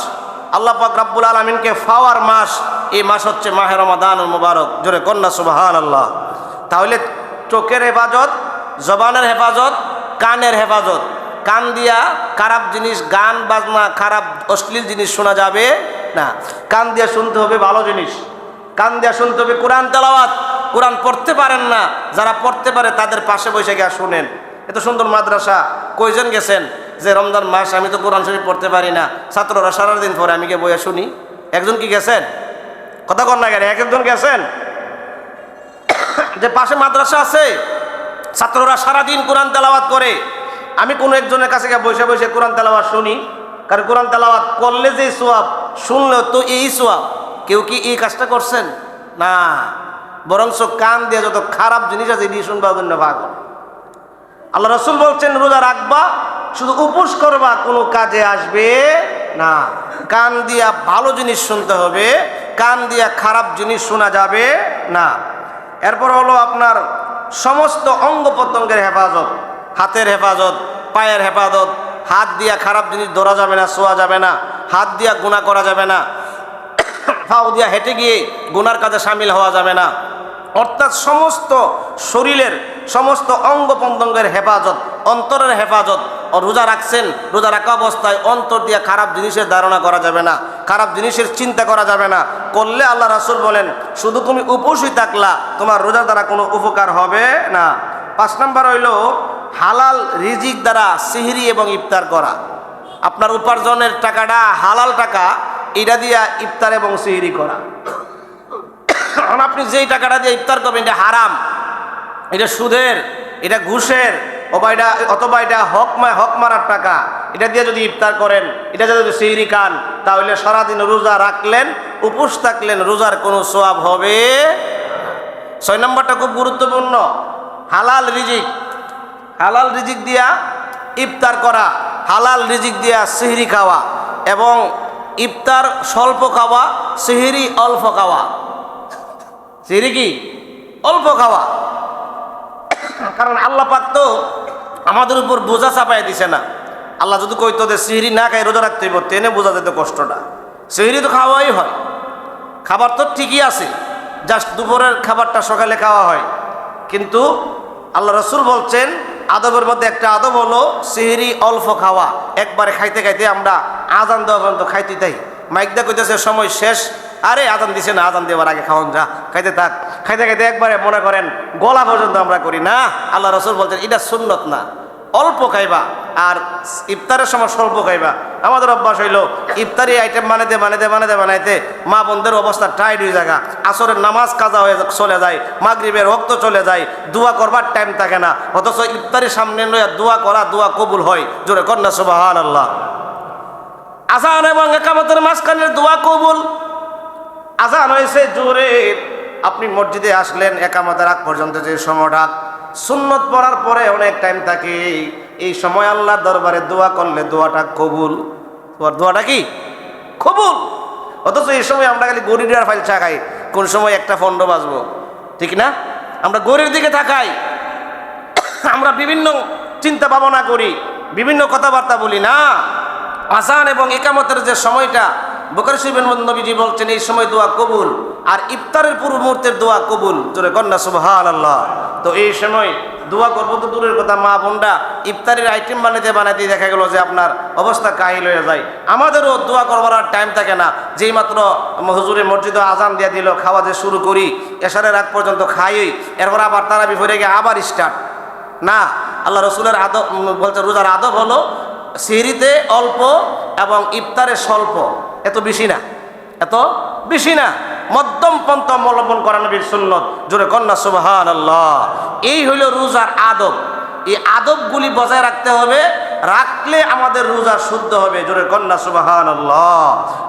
আল্লাহ পাক রাব্বুল আলামিনকে পাওয়ার মাস। এই মাস হচ্ছে মাহে রমাদানুল মুবারক। জোরে কন্যা সুবহানাল্লাহ। তাহলে চোখের হেফাজত, জবানের হেফাজত, কানের হেফাজত। কান দিয়া খারাপ জিনিস, গান বাজনা, খারাপ অশ্লীল জিনিস শোনা যাবে না। কান দিয়া শুনতে হবে ভালো জিনিস, কান দিয়া শুনতে হবে কোরআন তেলাওয়াত। কোরআন পড়তে পারেন না, যারা পড়তে পারে তাদের পাশে বসে গিয়ে শুনেন। এত সুন্দর মাদ্রাসা, কয়জন গেছেন যে রমজান মাস আমি তো কোরআন শরীফ পড়তে পারি না, ছাত্ররা সারাদিন পরে আমি গিয়ে বইয়া শুনি? একজন কি গেছেন? কথা কন না কেন? একজন গেছেন? যে পাশে মাদ্রাসা আছে, ছাত্ররা সারাদিন কোরআন তেলাওয়াত করে, আমি কোনো একজনের কাছে গিয়ে বসে বসে কোরআন তেলাওয়াত শুনি। কারণ কোরআন তেলাওয়াত করলে যে সোয়াব, শুনলেও তো এই সোয়াব। কেউ কি এই কাজটা করছেন? না, বরঞ্চ কান দিয়ে যত খারাপ জিনিস আছে এটি শুনবা জন্য পাগল। আল্লাহ রাসূল বলছেন রোজা রাখবা, শুধু উপোস করবা, কোনো কাজে আসবে না। কান দিয়া ভালো জিনিস শুনতে হবে, কান দিয়া খারাপ জিনিস শোনা যাবে না। এরপর হলো আপনার সমস্ত অঙ্গ প্রত্যঙ্গের হেফাজত, হাতের হেফাজত, পায়ের হেফাজত। হাত দিয়া খারাপ জিনিস ধরা যাবে না, ছোঁয়া যাবে না, হাত দিয়া গুনাহ করা যাবে না, পাও দিয়া হেঁটে গিয়ে গুনার কাজে সামিল হওয়া যাবে না। অর্থাৎ সমস্ত শরীরের সমস্ত অঙ্গ প্রত্যঙ্গের হেফাজত, অন্তরের হেফাজত। রোজা রাখছেন, রোজা রাখা অবস্থায় অন্তর দিয়ে খারাপ জিনিসের ধারণা করা যাবে না, খারাপ জিনিসের চিন্তা করা যাবে না। করলে আল্লাহ রাসূল বলেন শুধু তুমি উপোসই থাকলা, তোমার রোজার দ্বারা কোনো উপকার হবে না। 5 নাম্বার হইল হালাল রিজিক দ্বারা সিহরি এবং ইফতার করা। আপনার উপার্জনের টাকাটা হালাল টাকা, এটা দিয়া ইফতার এবং সিহরি করা। আপনি যেই টাকাটা দিয়ে ইফতার করবেন এটা হারাম, এটা সুদের, এটা ঘুষের, অথবা এটা হক মারার টাকা। এটা দিয়ে যদি ইফতার করেন, এটা যদি সিহরি খান, তাহলে সারাদিন রোজা রাখলেন, উপোস থাকলেন, রোজার কোনো সওয়াব হবে। 6 নম্বরটা খুব গুরুত্বপূর্ণ, হালাল রিজিক। হালাল রিজিক দিয়া ইফতার করা, হালাল রিজিক দিয়া সিহরি খাওয়া, এবং ইফতার স্বল্প খাওয়া, সিহরি অল্প খাওয়া। সিহরি কি? অল্প খাওয়া। কারণ আল্লাহ পাক তো আমাদের উপর বোঝা চাপাই দিছে না। আল্লাহ যদি কইতো যে সিহরি না খাই রোজা রাখতে হইব, তেনে বোঝা যেত কষ্টটা। সিহরি তো খাওয়াই হয়, খাবার তো ঠিকই আছে, জাস্ট দুপুরের খাবারটা সকালে খাওয়া হয়। কিন্তু আল্লাহ রাসূল বলছেন আদবের মধ্যে একটা আদব হলো সিহরি অল্প খাওয়া। একবারে খাইতে খাইতে আমরা আজান দেওয়া পর্যন্ত খাইতে তাই মাইক দা কইতেছে সময় শেষ, আরে আজান দিছে না, আজান দেওয়ার আগে খাওয়ান যা, খাইতে থাক। খাইতে খাইতে একবারে মনে করেন গলা পর্যন্ত আমরা করি না। আল্লাহ রাসূল বলছেন এটা সুন্নত না, অল্প খাইবা আর ইফতারের সময় স্বল্প খাইবা। আমাদের অভ্যাস হইলো ইফতারি আইটেম বানাইতে মা বোনদের অবস্থা টাইট হয়ে যায়, আসরের নামাজ কাজা হয়ে চলে যায়, মাগরিবের ওয়াক্ত চলে যায়, দোয়া করবার টাইম থাকে না। অথচ ইফতারির সামনে লইয়া দোয়া করা, দোয়া কবুল হয়। জোরে কন্যা সুবহানাল্লাহ। আযান এবং ইকামতের মাঝখানের দোয়া কবুল। আযান হয়েছে জোরে, আপনি মসজিদে আসলেন, ইকামতের আগ পর্যন্ত যে সময়টা, সুন্নত পড়ার পরে অনেক টাইম থাকে, এই সময় আল্লাহর দরবারে দোয়া করলে দোয়াটা কবুল। দোয়াটা কি? কবুল। অথচ এই সময় আমরা খালি গড়ির আর ফাইল চাকাই, কোন সময় 1:15 বাজবো, ঠিক না? আমরা গড়ির দিকে তাকাই, আমরা বিভিন্ন চিন্তা ভাবনা করি, বিভিন্ন কথাবার্তা বলি না। আযান এবং ইকামতের যে সময়টা, বুখারী শরীফের মধ্যে নবীজি বলছেন এই সময় দোয়া কবুল, আর ইফতারের পূর্ব মুহূর্তের দোয়া কবুল। জোরে কন্যা সুবহানাল্লাহ। তো এই সময় দোয়া করবো তো দূরের কথা, মা বোনরা ইফতারির আইটেম বানাইতে দেখা গেল যে আপনার অবস্থা কাহিল হয়ে যায়। আমাদেরও দোয়া করবার আর টাইম থাকে না, যেই মাত্র হুজুরের মসজিদে আজান দিয়ে দিল, খাওয়া যে শুরু করি, এশারের রাত পর্যন্ত খাই, এরপর আবার তারাবি পড়ে গিয়ে আবার স্টার্ট না। আল্লাহ রসুলের আদব বলছে, রোজার আদব হলো সিহরিতে অল্প এবং ইফতারে স্বল্প, এত বেশি না, এত বেশি না, মধ্যম পন্থা অবলম্বন করা নবীর সুন্নত। জোরে কন্যা সুবহানাল্লাহ। এই হইল রোজার আদব। এই আদবগুলি বজায় রাখতে হবে, রাখলে আমাদের রোজা শুদ্ধ হবে। জোরে কন্যা সুবহানাল্লাহ,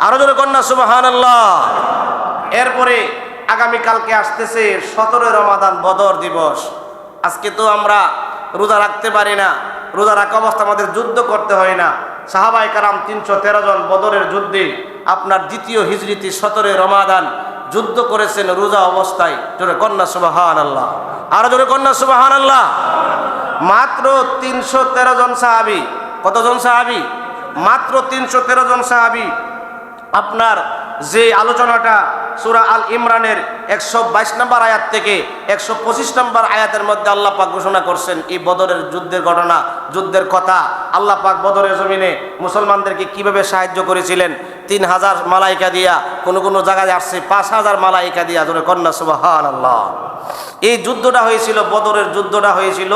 আরো জোরে কন্যা সুবহানাল্লাহ। এরপরে আগামীকালকে আসতেছে 17 রমাদান, বদর দিবস। আজকে তো আমরা রোজা রাখতে পারি না, রোজা রাখা অবস্থা আমাদের যুদ্ধ করতে হয় না। সাহাবায়ে কেরাম 313 জন বদরের যুদ্ধে আপনার দ্বিতীয় হিজরিতে 17 রমাদান যুদ্ধ করেছেন রোজা অবস্থায়। জোরে কন্যা সুবহানাল্লাহ, আরো জোরে কন্যা সুবহানাল্লাহ। মাত্র 313 জন সাহাবী, কতজন সাহাবী? মাত্র 313 জন সাহাবী। আপনার যে আলোচনাটা সূরা আল ইমরানের 122 নম্বর আয়াত থেকে 125 নম্বর আয়াতের মধ্যে আল্লাহ পাক ঘোষণা করছেন এই বদরের যুদ্ধের ঘটনা, যুদ্ধের কথা। আল্লাহ পাক বদরের জমিনে মুসলমানদেরকে কিভাবে সাহায্য করেছিলেন। 3000 মালাইকা দিয়া, কোন জায়গায় আসছে 5000 মালাইকা দিয়া। জোরে কন্যা সুবহানাল্লাহ। এই যুদ্ধটা হয়েছিল, বদরের যুদ্ধটা হয়েছিল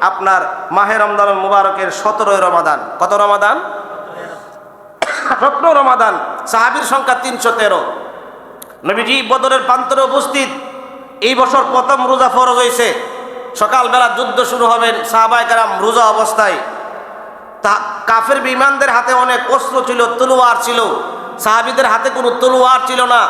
আপনার মাহে রমজানুল মুবারকের 17 রমাদান। কত রমাদান? 17 রমাদান। সাহাবীর সংখ্যা 313। নবীজি বদরের প্রান্তরে উপস্থিত। এই বছর প্রথম রোজা ফরজ হয়েছে। সকালবেলা যুদ্ধ শুরু হবে, সাহাবায়ে কেরাম রোজা অবস্থায়। কাফের বিমানদের হাতে অনেক অস্ত্র ছিল, তলোয়ার ছিল। সাহাবীদের হাতে কোনো তলোয়ার ছিল না,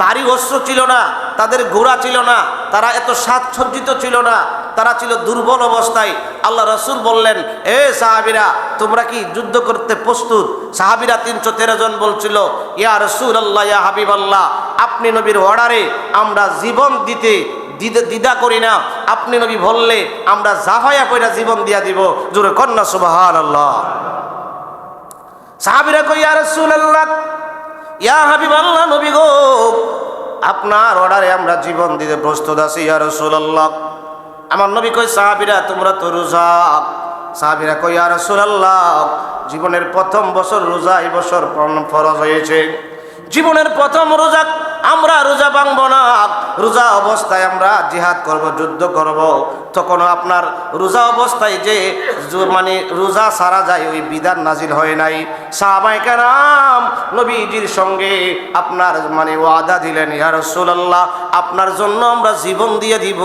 ভারী অস্ত্র ছিল না, তাদের ঘোড়া ছিল না, তারা এত সাজসজ্জিত ছিল না, তারা ছিল দুর্বল অবস্থায়। আল্লাহ রাসূল বললেন, এ সাহাবীরা, তোমরা কি যুদ্ধ করতে প্রস্তুত? সাহাবীরা 313 জন বলছিল, ইয়া রাসূলুল্লাহ, ইয়া হাবিবাল্লাহ, আপনি নবীর অর্ডারে আমরা জীবন দিতে দ্বিধা করি না। আপনি নবী বললে আমরা জাফায়া কইরা জীবন দিয়া দিব। জোরে কন্যা সুবহানাল্লাহ। সাহাবীরা কই, ইয়া রাসূলুল্লাহ, ইয়া হাবিবাল্লাহ, নবী গো, আপনার অর্ডারে আমরা জীবন দিতে প্রস্তুত আছি ইয়া রাসূলুল্লাহ। আমার নবী কই, সাহাবীরা তোমরা তো রোজা। সাহাবীরা কই, ইয়া রাসূলুল্লাহ, জীবনের প্রথম বছর রোজা এই বছর ফরজ হয়েছে। জীবনের প্রথম রোজা, আমরা রোজা ভাঙব না। রোজা অবস্থায় আমরা জিহাদ করব, যুদ্ধ করব। তখন আপনার রোজা অবস্থায় যে মানে রোজা সারা যায়, ওই বিধান নাজিল হয় নাই। সাহাবায়ে কেরাম নবীজির সঙ্গে আপনার মানে ওয়াদা দিলেন, ইয়া রাসূলুল্লাহ, আপনার জন্য আমরা জীবন দিয়ে দিব,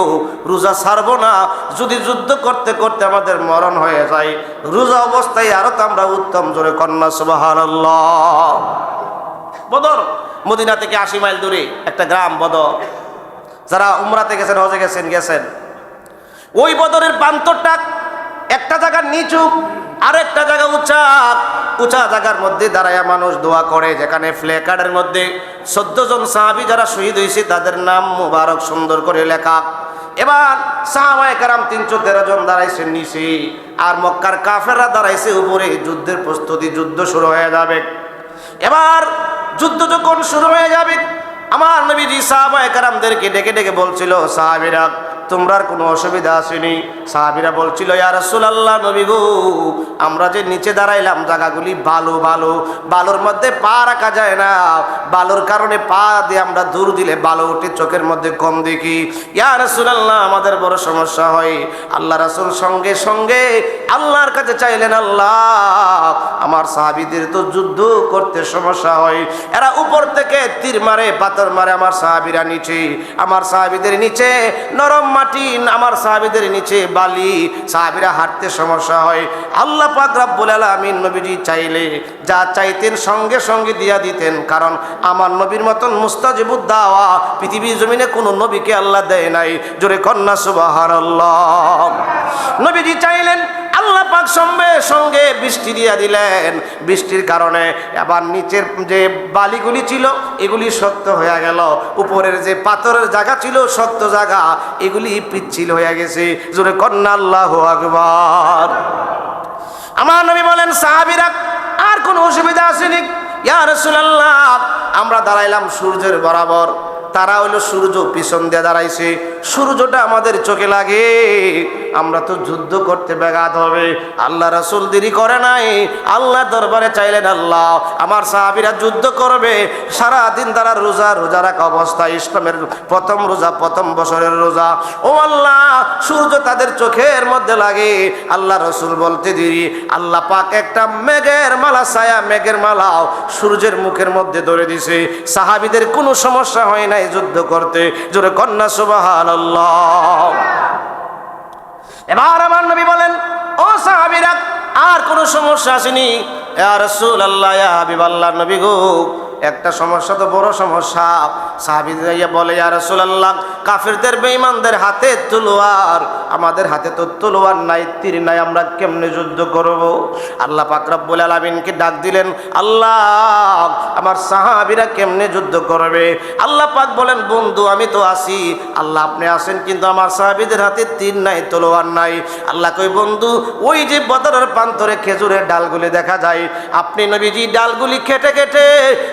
রোজা ছাড়বো না। যদি যুদ্ধ করতে করতে আমাদের মরণ হয়ে যায়, রোজা অবস্থায় আরো তো আমরা উত্তম। জোরে কন্যা সুবহানাল্লাহ। বদর মদিনা থেকে 80 মাইল দূরে একটা গ্রাম বদর। যারা উমরাতে গেছেন, হজে গেছেন, ওই বদরের প্রান্তরটা একটা জায়গার নিচু আর একটা জায়গা উঁচা জায়গার মধ্যে দাঁড়ায়া মানুষ দোয়া করে, যেখানে প্লেকার্ডের মধ্যে 14 জন সাহাবী যারা শহীদ হয়েছে তাদের নাম মুবারক সুন্দর করে লেখা। এবার সাহাবায়ে কেরাম 313 জন দাঁড়াইছে নিচে, আর মক্কার কাফেররা দাঁড়াইছে উপরে। যুদ্ধের প্রস্তুতি, যুদ্ধ শুরু হয়ে যাবে। এবার যুদ্ধ যখন শুরু হয়ে যাবে, আমার নবীজি সাহাবায়ে কেরামদেরকে ডেকে ডেকে বলছিল, সাহাবীরা তোমরা কোনো অসুবিধা আসেনি? সাহাবীরা বলছিল, ইয়া রাসূলুল্লাহ, নবী গো, আমরা যে নিচে দাঁড়াইলাম জায়গাগুলি বালুর মধ্যে পা রাখা যায় না। বালুর কারণে পা দিয়ে আমরা দূর দিলে বালু উঠে চোখের মধ্যে কম দেখি। ইয়া রাসূলুল্লাহ, আমাদের বড় সমস্যা হয়। আল্লাহ রাসূল সঙ্গে সঙ্গে আল্লাহর কাছে চাইলেন, আল্লাহ, আমার সাহাবীদের তো যুদ্ধ করতে সমস্যা হয়, এরা উপর থেকে তীর মারে, পাথর মারে, আমার সাহাবীরা নিচে, আমার সাহাবীদের নিচে নরম মাটি, আমার সাহাবীদের নিচে বালি, সাহাবীরা হাঁটতে সমস্যা হয়। আল্লাহ পাক রব্বুল আলামিন নবীজি চাইলে যা চাইতেন সঙ্গে সঙ্গে দিয়া দিতেন, কারণ আমার নবীর মতন মুস্তাজিবুদ দাওয়া পৃথিবীর জমিনে কোনো নবীকে আল্লাহ দেয় নাই। জোরে কন্যা সুবহানাল্লাহ। নবীজি চাইলেন, আল্লাহ পাক সঙ্গে সঙ্গে বৃষ্টি দিয়া দিলেন। বৃষ্টির কারণে আবার নিচের যে বালিগুলি ছিল এগুলি শক্ত হয়ে গেল, উপরের যে পাথরের জায়গা ছিল শক্ত জায়গা এগুলি পিচ্ছিল হয়ে গেছে। জোরে কন্যা আল্লাহু আকবার। আমার নবী বলেন, সাহাবীরা আর কোনো অসুবিধা আসেনি? ইয়া রাসূলুল্লাহ, আমরা দাঁড়াইলাম সূর্যের বরাবর, তারা হইলো সূর্য পিছন দিয়ে দাঁড়াইছে, সূর্যটা আমাদের চোখে লাগে, আমরা তো যুদ্ধ করতে ব্যাঘাত হবে। আল্লাহ রাসূল দেরি করে নাই, আল্লাহ দরবারে চাইলেন, আল্লাহ আমার সাহাবীরা যুদ্ধ করবে, সারাদিন তারা রোজা রাখা অবস্থায়, ইসলামের প্রথম রোজা, প্রথম বছরের রোজা, ও আল্লাহ সূর্য তাদের চোখের মধ্যে লাগে। আল্লাহ রাসূল বলতে দেরি, আল্লাহ পাক একটা মেঘের মালা, ছায়া মেঘের মালাও সূর্যের মুখের মধ্যে ধরে দিছে, সাহাবীদের কোনো সমস্যা হয় নাই যুদ্ধ করতে। জোরে কন্যা সুবহানাল্লাহ। এবার আমার নবী বলেন, ও সাহাবীরা আর কোনো সমস্যা আসেনি? ইয়া রাসূলুল্লাহ, ইয়া হাবিবাল্লাহ, নবী গো একটা সমস্যা তো বড় সমস্যা। সাহাবীরা বলে, ইয়া রাসূলুল্লাহ কাফিরদের বেঈমানদের হাতে তলোয়ার, আমাদের হাতে তো তলোয়ার নাই, তীর নাই, আমরা কেমনে যুদ্ধ করব? আল্লাহ পাক রব্বুল আলামিনকে ডাক দিলেন, আল্লাহ আমার সাহাবীরা কেমনে যুদ্ধ করবে? আল্লাহ পাক বলেন, বন্ধু আমি তো আছি। আল্লাহ আপনি আছেন, কিন্তু আমার সাহাবীদের হাতে তীর নাই, তলোয়ার নাই। আল্লাহ কই, বন্ধু ওই যে বদরের প্রান্তরে খেজুরের ডালগুলি দেখা যায়, আপনি নবীজি ডালগুলি কেটে কেটে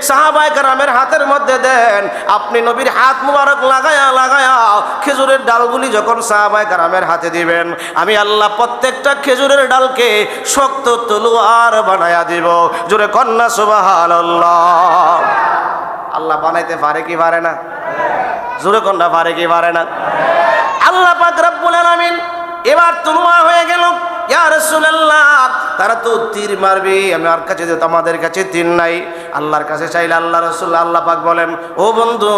সাহাবায়ে কেরামের হাতের মধ্যে দেন। আপনি নবীর হাত মুবারক লাগায়া লাগায়া খেজুরের ডালগুলি যখন সাহাবায়ে কেরামের হাতে দিবেন, আমি আল্লাহ প্রত্যেকটা খেজুরের ডালকে শক্ত তলোয়ার বানায়া দিব। জোরে কন্যা সুবহানাল্লাহ। আল্লাহ বানাইতে পারে কি পারে না? জোরে কন্যা পারে কি পারে না? আল্লাহ পাক রব্বুল আলামিন এবার তলোয়ার হয়ে গেল। ইয়া রাসূলুল্লাহ তারা তো তীর মারবে, আমার কাছে তো আমাদের কাছে তীর নাই। আল্লাহর কাছে চাইলে আল্লাহ রাসূল, আল্লাহ পাক বলেন, ও বন্ধু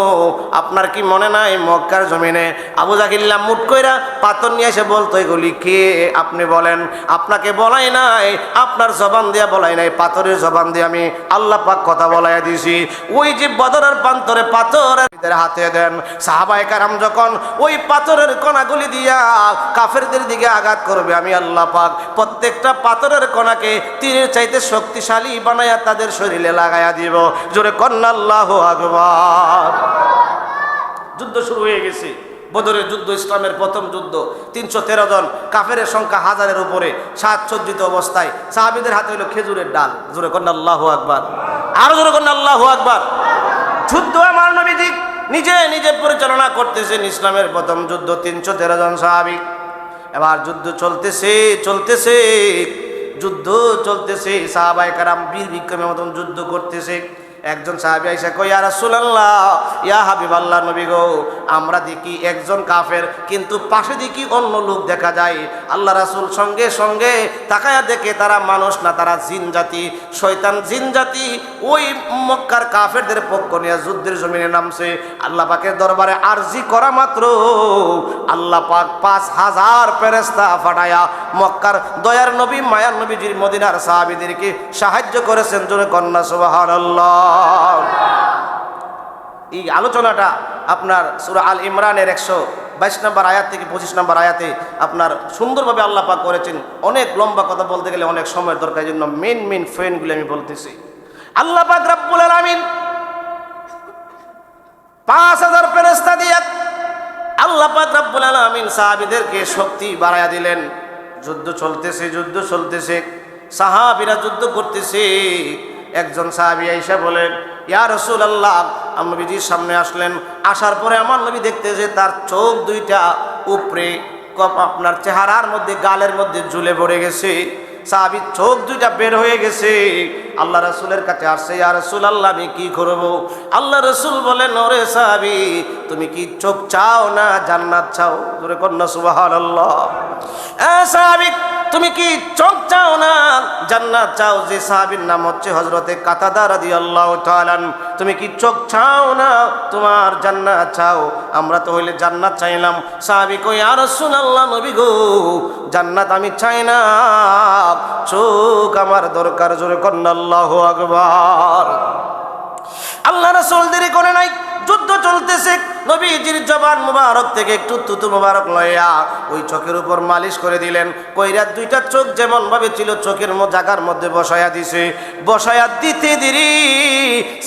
আপনার কি মনে নাই মক্কার জমিনে আবু জাহিল মুট কইরা পাথর নিয়ে এসে বলতো, এগুলি কে? আপনি বলেন, আপনাকে বলাই নাই, আপনার জবান দিয়া বলাই নাই, পাথরের জবান দিয়ে আমি আল্লাহ পাক কথা বলাইয়া দিছি। ওই যে বদরের প্রান্তরে পাথরের হাতে দেন, সাহাবায়ে কেরাম যখন ওই পাথরের কণাগুলি দিয়া কাফেরদের দিকে আঘাত করবে, আমি আল্লাহ পাক প্রত্যেকটা পাথরের কণাকে তীরের চাইতে শক্তিশালী বানায়া তাদের শরীরে লাগায়া দিব। জোরে কন্যা আল্লাহু আকবার। যুদ্ধ শুরু হয়ে গেছে, বদরের যুদ্ধ, ইসলামের প্রথম যুদ্ধ। 313 জন, কাফেরের সংখ্যা 1000-এর উপরে, সাজসজ্জিত অবস্থায়, সাহাবীদের হাতে হলো খেজুরের ডাল। জোরে কন্যা আল্লাহু আকবার, আরো জোরে কন্যা আল্লাহু আকবার। যুদ্ধ আমার নবীজি নিজে নিজে পরিচালনা করতেছেন, ইসলামের প্রথম যুদ্ধ, 313 জন সাহাবী। এবার যুদ্ধ চলতেছে চলতেছে, যুদ্ধ চলতেছে, সাহাবায়ে কেরাম বীর বিক্রমের মতন যুদ্ধ করতেছে। একজন সাহাবী আইসা কই, ইয়া রাসূলুল্লাহ, ইয়া হাবিবাল্লাহ, নবী গো আমরা দেখি একজন কাফের, কিন্তু পাশে দেখি অন্য লোক দেখা যায়। আল্লাহ রাসূল সঙ্গে সঙ্গে তাকায়া দেখে তারা মানুষ না, তারা জিন জাতি, শয়তান জিন জাতি। ওই মক্কার কাফেরদের পক্ষ নিয়ে যুদ্ধের জমিনে নামছে। আল্লাহ পাকের দরবারে আরজি করা মাত্র আল্লাহ পাক 5000 ফেরেশতা পাঠায়া মক্কার দয়ার নবী, মায়ার নবীজির মদিনার সাহাবীদেরকে সাহায্য করেছেন। জোরে কন্যা সুবহানাল্লাহ। এই আলোচনাটা আপনার সূরা আল ইমরানের 122 নম্বর আয়াত থেকে 25 নম্বর আয়াতে আপনার সুন্দরভাবে আল্লাহ পাক করেছেন। অনেক লম্বা কথা বলতে গেলে অনেক সময়ের দরকার, জন্য মেন পয়েন্টগুলো আমি বলতেছি। আল্লাহ পাক রব্বুল আলামিন 5000 ফেরেশতা দিয়ে আল্লাহ পাক রব্বুল আলামিন সাহাবীদেরকে শক্তি বাড়ায়া দিলেন। যুদ্ধ চলতেছে, সাহাবীরা যুদ্ধ করতেছে। একজন সাহাবী আয়েশা বলেন, ইয়া রাসূলুল্লাহ, আমার নবীজির সামনে আসলেন। আসার পরে আমার নবী দেখতেছে তার চোখ দুইটা উপরে আপনার চেহারার মধ্যে, গালের মধ্যে ঝুলে পড়ে গেছে। সাহাবীর চোখ দুইটা বের হয়ে গেছে। আল্লাহ রাসূলের কাছে আসছে, ইয়া রাসূলুল্লাহ আমি কি করব? আল্লাহ রাসূল বলেন, ওরে সাহাবী তুমি কি চোখ চাও না জান্নাত চাও? জোরে কন্যা সুবহানাল্লাহ। সাহাবী তুমি কি চোখ চাও না জান্নাত চাও? যে সাহাবীর নাম হচ্ছে হযরতে কাতাদা রাদিয়াল্লাহু তাআলা। তুমি কি চোখ চাও না তোমার জান্নাত চাও? আমরা তো হইলে জান্নাত চাইলাম। সাহাবী কই, ইয়া রাসূলুল্লাহ, নবী গো জান্নাত আমি চাই না, চোখ আমার দরকার। জোরে কন্যা আল্লাহু আকবার। আল্লাহ রাসূল দেরি করে নাই, যুদ্ধ চলতেছে, নবীজির জবান মুবারক থেকে একটু তুতু মুবারক লইয়া ওই চোখের উপর মালিশ করে দিলেন। কইরা দুইটা চোখ যেমন ভাবে ছিল চোখের জায়গার মধ্যে বসায়া দিছে। বসায়া দিতে দেরি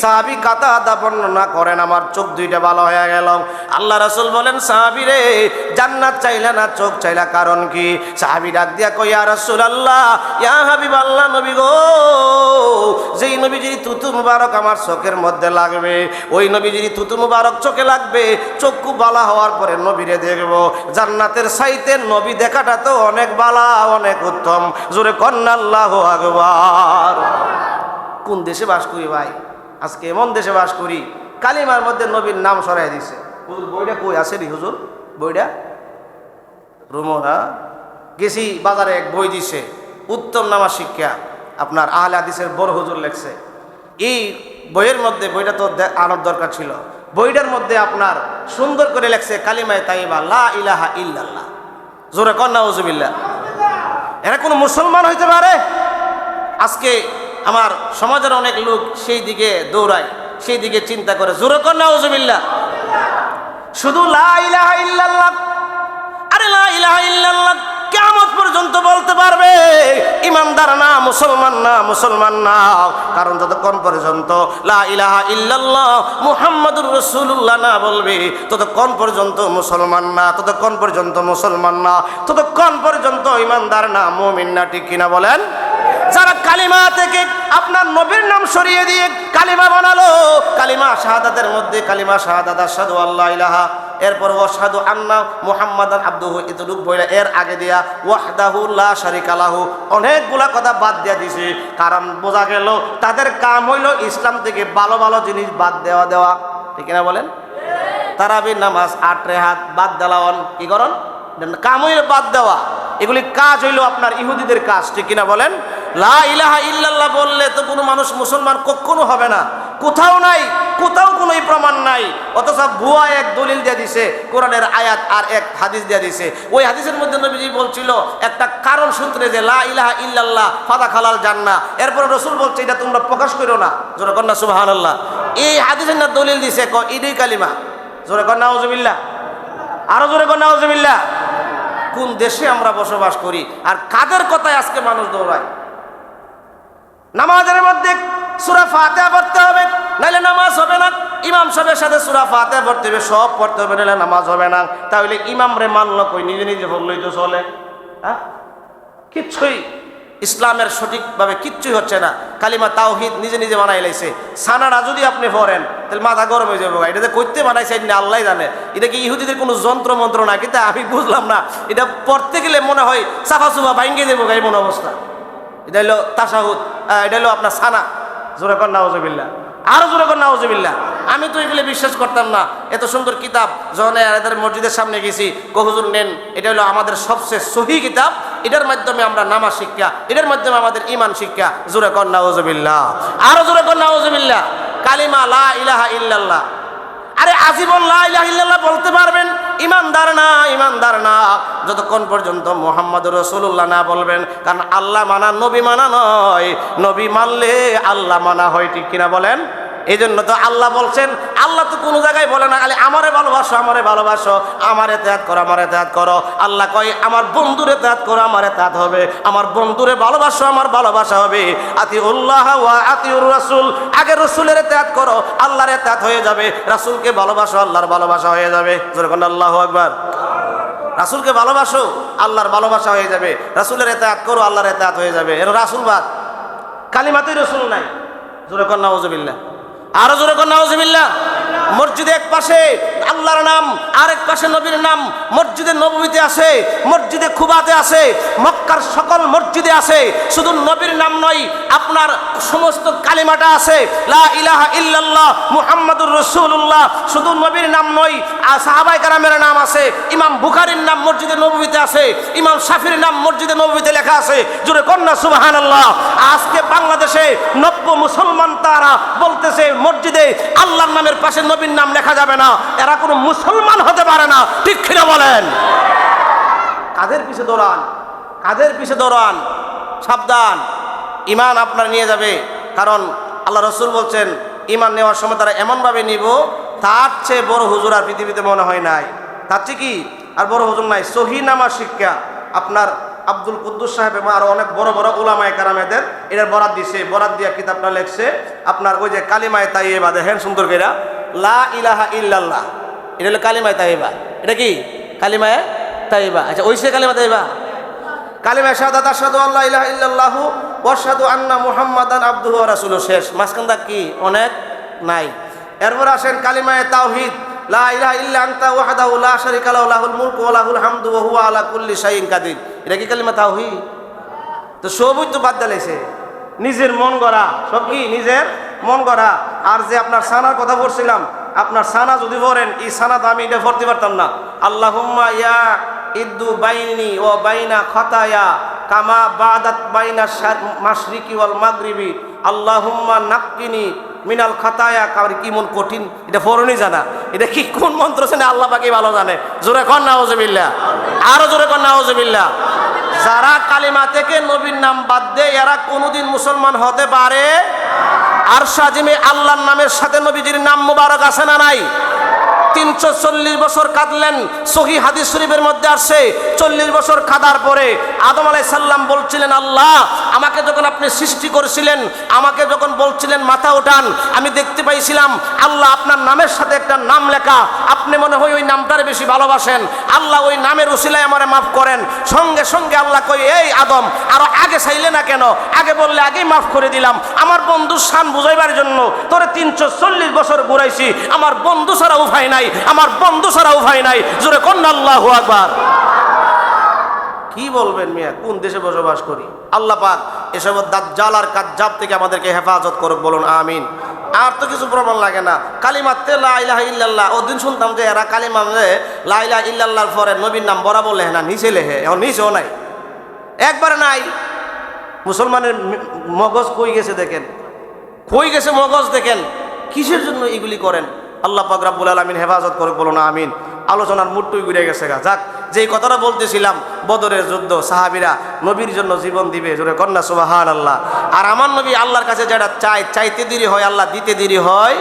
সাহাবী কাতাদা বর্ণনা করেন আমার চোখ দুইটা ভালো হয়ে গেল। আল্লাহ রাসূল বলেন, সাহাবী রে জান্নাত চাইলা না চোখ চাইলা কারণ কি? সাহাবী ডাক দিয়া কই, ইয়া রাসূলুল্লাহ, ইয়া হাবিবাল্লাহ, নবী গো, যেই নবীজির তুতু মুবারক আমার চোখের মধ্যে লাগবে, ওই নবীজির তুতু মুবারক চোখে লাগবে, চক্ষু বালা হওয়ার পরে নবীরে দেখব। জান্নাতের চাইতে নবী দেখাটা তো অনেক বালা, অনেক উত্তম। জোরে কন্না আল্লাহু আকবার। কোন দেশে বাস করি ভাই? আজকে এমন দেশে বাস করি কালিমার মধ্যে নবীর নাম সরাই দিছে। হুজুর বইটা কই আছে রে হুজুর? বইটা রুমনা গেছি বাজারে, এক বই দিছে উত্তম নামাজ শিক্ষা, আপনার আহলে হাদিসের বড় হুজুর লেখছে। এই বইয়ের মধ্যে, বইটা তো আনার দরকার ছিল, বইটার মধ্যে আপনার সুন্দর করে লেখছে কালিমায়ে তাইয়্যিবা লা ইলাহা ইল্লাল্লাহ। জোরে কর নাউজুবিল্লাহ। এরা কোনো মুসলমান হইতে পারে? আজকে আমার সমাজের অনেক লোক সেই দিকে দৌড়ায়, সেই দিকে চিন্তা করে। জোরে কর নাউজুবিল্লাহ। শুধু লা ইলাহা ইল্লাল্লাহ, আরে লা ইলাহা ইল্লাল্লাহ কিয়ামত পর্যন্ত বলতে পারবে ইমানদার না, মুসলমান না, মুসলমান না। কারণ যতক্ষণ পর্যন্ত লা ইলাহা ইল্লাল্লাহ মুহাম্মাদুর রাসূলুল্লাহ না বলবে, ততক্ষণ পর্যন্ত মুসলমান না, ততক্ষণ পর্যন্ত মুসলমান না, ততক্ষণ পর্যন্ত ইমানদার না, মুমিন না। ঠিক কিনা বলেন? যারা কালিমা থেকে আপনার নবীর নাম সরিয়ে দিয়ে কালিমা বানালো, কালিমা শাহাদাতের মধ্যে কালিমা শাহাদাত আশহাদু আল্লা ইলাহা, এরপর ওয়াশহাদু আন্না মুহাম্মাদান আবদুহু, এতটুক বইলা এর আগে দিয়া ওয়াহদাহু লা শারিকা লাহু অনেকগুলা কথা বাদ দিয়া দিছে। কারণ বোঝা গেল তাদের কাম হইল ইসলাম থেকে ভালো ভালো জিনিস বাদ দেওয়া। ঠিক না বলেন? তারাবির নামাজ, 8 রেহাত বাদ দেওয়ান, কি করন? কাম হইল বাদ দেওয়া। এগুলি কাজ হইল আপনার ইহুদিদের কাজ। ঠিক কিনা বলেন? লা ইলাহা ইল্লাল্লাহ বললে তো কোনো মানুষ মুসলমান কখনো হবে না, কোথাও নাই, কোথাও কোনো প্রমাণ নাই। অথচ ভুয়া এক দলিল দিয়ে দিছে, কোরআনের আয়াত আর এক হাদিস দিয়ে দিছে। ওই হাদিসের মধ্যে নবীজি বলছিল একটা কারণ সূত্রে যে লা ইলাহা ইল্লাল্লাহ ফাদা খালাল জান্নাহ, এরপর রাসূল বলছে এটা তোমরা প্রকাশ করো না। জোরে কর না সুবহানাল্লাহ। এই হাদিসের না দলিল দিছে ঈদুল কালিমা। জোরে কর নাউজুবিল্লাহ, আরো জোরে কর নাউজুবিল্লাহ। কোন দেশে আমরা বসবাস করি আর কাদের কথায় আজকে মানুষ দৌড়ায়? নামাজের মধ্যে সূরা ফাতিহা পড়তে হবে, নাইলে নামাজ হবে না। ইমাম সাহেবের সাথে সূরা ফাতিহা পড়তে হবে, সব পড়তে হবে, নাইলে নামাজ হবে না। তাহলে ইমাম রে মানলো কই? নিজে নিজে বললেই তো চলে? হ্যাঁ, কিচ্ছুই ইসলামের সঠিকভাবে কিচ্ছুই হচ্ছে না। কালিমা তাওহীদ নিজে নিজে বানাই লাইছে। সানারা যদি আপনি পড়েন তাহলে মাথা গরম হয়ে যাবে। এটা কইতে বানাইছে না আল্লাহ জানে। এটা কি ইহুদিদের কোনো যন্ত্র মন্ত্র না? কিন্তু আমি বুঝলাম না, এটা পড়তে গেলে মনে হয় সাফা সুফা ভাঙ্গে দেবো এমন অবস্থা। এটা হলো তাশাহুদ, এটা হলো আপনার সানা। জোরে কর নাউজুবিল্লাহ, আরো জোরে কর নাউজুবিল্লাহ। আমি তো এগুলো বিশ্বাস করতাম না। এত সুন্দর কিতাব যখন এদের মসজিদের সামনে গেছি, হুজুর নেন, এটা হলো আমাদের সবচেয়ে সহি কিতাব, এটার মাধ্যমে আমরা নামাজ শিক্ষা, এটার মাধ্যমে আমাদের ঈমান শিক্ষা। জোরে কর নাউজুবিল্লাহ, আরো জোরে কর নাউজুবিল্লাহ। কালিমা লা ইলাহা ইল্লাল্লাহ, আরে আজীবন লা ইলাহা ইল্লাল্লাহ বলতে পারবেন, ইমানদার না, ইমানদার না যতক্ষণ পর্যন্ত মুহাম্মাদুর রাসূলুল্লাহ না বলবেন। কারণ আল্লাহ মানা নবী মানা নয়, নবী মানলে আল্লাহ মানা হয়। ঠিক কিনা বলেন? এই জন্য তো আল্লাহ বলছেন, আল্লাহ তো কোনো জায়গায় বলে না খালি আমারে ভালোবাসো, আমারে ভালোবাসো, আমার ইতাআত করো, আমার ইতাআত করো। আল্লাহ কয় আমার বন্ধুর ইতাআত করো, আমার ইতাআত হবে। আমার বন্ধুরে ভালোবাসো, আমার ভালোবাসা হবে। আতিউল্লাহ ওয়া আতিউর রাসূল, আগে রাসূলের ইতাআত করো, আল্লাহর ইতাআত হয়ে যাবে। রাসূলকে ভালোবাসো, আল্লাহর ভালোবাসা হয়ে যাবে। জোরে কোন আল্লাহু আকবার। রাসূলকে ভালোবাসো, আল্লাহর ভালোবাসা হয়ে যাবে। রাসূলের ইতাআত করো, আল্লাহর ইতাআত হয়ে যাবে। এর রাসূলবাদ, কালিমাতেই রাসূল নাই। জোরে কোন নাউজুবিল্লাহ, আরো জোরে কোন নাউজুবিল্লাহ। মসজিদে এক পাশে আল্লাহর নাম, আরেক পাশে নবীর নাম। মসজিদে নববীতে আছে, মসজিদে খুবাতে আছে, মক্কার সকল মসজিদে আছে। শুধু নবীর নাম নয়, আপনার সমস্ত কালিমাটা আছে, লা ইলাহা ইল্লাল্লাহ মুহাম্মাদুর রাসূলুল্লাহ। শুধু নবীর নাম নয়, সাহাবায়ে কেরামের নাম আছে। ইমাম বুখারীর নাম মসজিদে নববীতে আছে, ইমাম শাফির নাম মসজিদে নববীতে লেখা আছে। জোরে কোন না সুবহানাল্লাহ। আজকে বাংলাদেশে নব্য মুসলমান তারা বলতেছে মসজিদে আল্লাহর নামের পাশে নবীর নাম লেখা যাবে না। এরা কোনো মুসলমান হতে পারে না। ঠিক কিনা বলেন? কাদের পিছে দৌড়ান, কাদের পিছে দৌড়ান? সাবধান, ঈমান আপনার নিয়ে যাবে। কারণ আল্লাহ রাসূল বলছেন ঈমান নেওয়ার সময় তারা এমনভাবে নিব তার চেয়ে বড় হুজুর আর পৃথিবীতে মনে হয় নাই। তার চেয়ে কি আর বড় হুজুর নাই। সহি নামাজ শিক্ষা আপনার আব্দুল কুদ্দুস সাহেব এবং আরো অনেক বড় বড় উলামায়ে কেরাম এটার বরাত দিছে। বরাত দিয়া কিতাবটা লেখছে আপনার ওই যে কালিমায়ে তাইয়্যিবা, দেখেন সুন্দর কইরা, লা ইলাহা ইল্লাল্লাহ, এটা হলো কালিমায়ে তাইয়্যিবা। এটা কি কালিমায়ে তাইয়্যিবা? আচ্ছা, ওই সে কালিমা তাইয়্যিবা, কালিমায়ে শাহাদাত আশহাদু আল্লা ইলাহা ইল্লাল্লাহু ওয়া আশহাদু আন্না মুহাম্মাদান আবদুহু ওয়া রাসূলুহু, শেষ। মাঝখানটা কি অনেক নাই। এরপর আসেন কালিমায়ে তাওহীদ, লা ইলাহা ইল্লা আনতা ওয়াহদাহু লা শারীকা লাহু লাহুল মুলকু ওয়া লাহুল হামদু ওয়া হুয়া আলা কুল্লি শাইইন কাদির। এটা কি কালিমা তাওহীদ? তো সবই তো বাদ দিয়েছে, নিজের মন গড়া সব, কি নিজের মন গড়া। আর যে আপনার সানার কথা বলছিলাম, আপনার সানা যদি পড়েন, এই সানা তো আমি এটা পড়তে পারতাম না। আল্লাহুম্মা ইয়া ইদ্দু বাইনি ও বাইনা খাতায়া কামা বাদাত বাইনা মাশরিকি ওয়াল মাগরিবি আল্লাহুম্মা নাক্কিনি মিনাল খাতায়া। কার কি মন কঠিন, এটা পড়নি জানা, এটা কি কোন মন্ত্র জানে আল্লাহ পাকই ভালো জানে। জোরে কর নাউজুবিল্লাহ, আরো জোরে কর নাউজুবিল্লাহ। যারা কালিমা থেকে নবীর নাম বাদ দেয় এরা কোনোদিন মুসলমান হতে পারে। আর সাজিমে আল্লাহর নামের সাথে নবীজির নাম মুবারক আছে না নাই? 340 বছর কাঁদলেন। সহি হাদিস শরীফের মধ্যে আসছে 40 বছর কাঁদার পরে আদম আলাইহিস সালাম বলছিলেন, আল্লাহ আমাকে যখন আপনি সৃষ্টি করেছিলেন, আমাকে যখন বলছিলেন মাথা উঠান, আমি দেখতে পাইছিলাম আল্লাহ আপনার নামের সাথে একটা নাম লেখা, আপনি মনে হয় ওই নামটারে বেশি ভালোবাসেন, আল্লাহ ওই নামের উসিলায় আমারে মাফ করেন। সঙ্গে সঙ্গে আল্লাহ কই, এই আদম আরো আগে চাইলে না কেন? আগে বললে আগেই মাফ করে দিলাম। আমার বন্ধুর শান বুঝাইবার জন্য তোরে 340 বছর ঘুরাইছি, আমার বন্ধু ছাড়া উপায় নাই, আমার বন্ধু ছাড়া উপায় নাই। জোরে কন্যা আল্লাহু আকবার। কি বলবেন মিয়া, কোন দেশে বসবাস করি? আল্লাহ পাক এসব দাজ্জাল আর কাজ্জাব থেকে আমাদেরকে হেফাজত করুক, বলুন আমিন। আর তো কিছু প্রমাণ লাগে না, কালিমাতে লা ইলাহা ইল্লাল্লাহ। ওদিন শুনতাম যে এরা কালিমা লা ইলাহা ইল্লাল্লাহর পরে নবীর নাম বরাবর লেহে না, নিচে লেহে। এখন নিচেও নাই, একবারে নাই। মুসলমানের মগজ কই গেছে দেখেন, কই গেছে মগজ দেখেন। কিসের জন্য এগুলি করেন? আল্লাহ পাক রব্বুল আলামিন হেফাজত করুক, বলুন আমিন। আলোচনার মুডটুই ঘুরে গেছে গা। যাক, যেই কথাটা বলতেছিলাম, বদরের যুদ্ধ, সাহাবীরা নবীর জন্য জীবন দিবে, জোরে কন্যা সুবহানাল্লাহ। আর আমার নবী আল্লাহর কাছে যেটা চাইতে দেরি হয়, আল্লাহ দিতে দেরি হয়।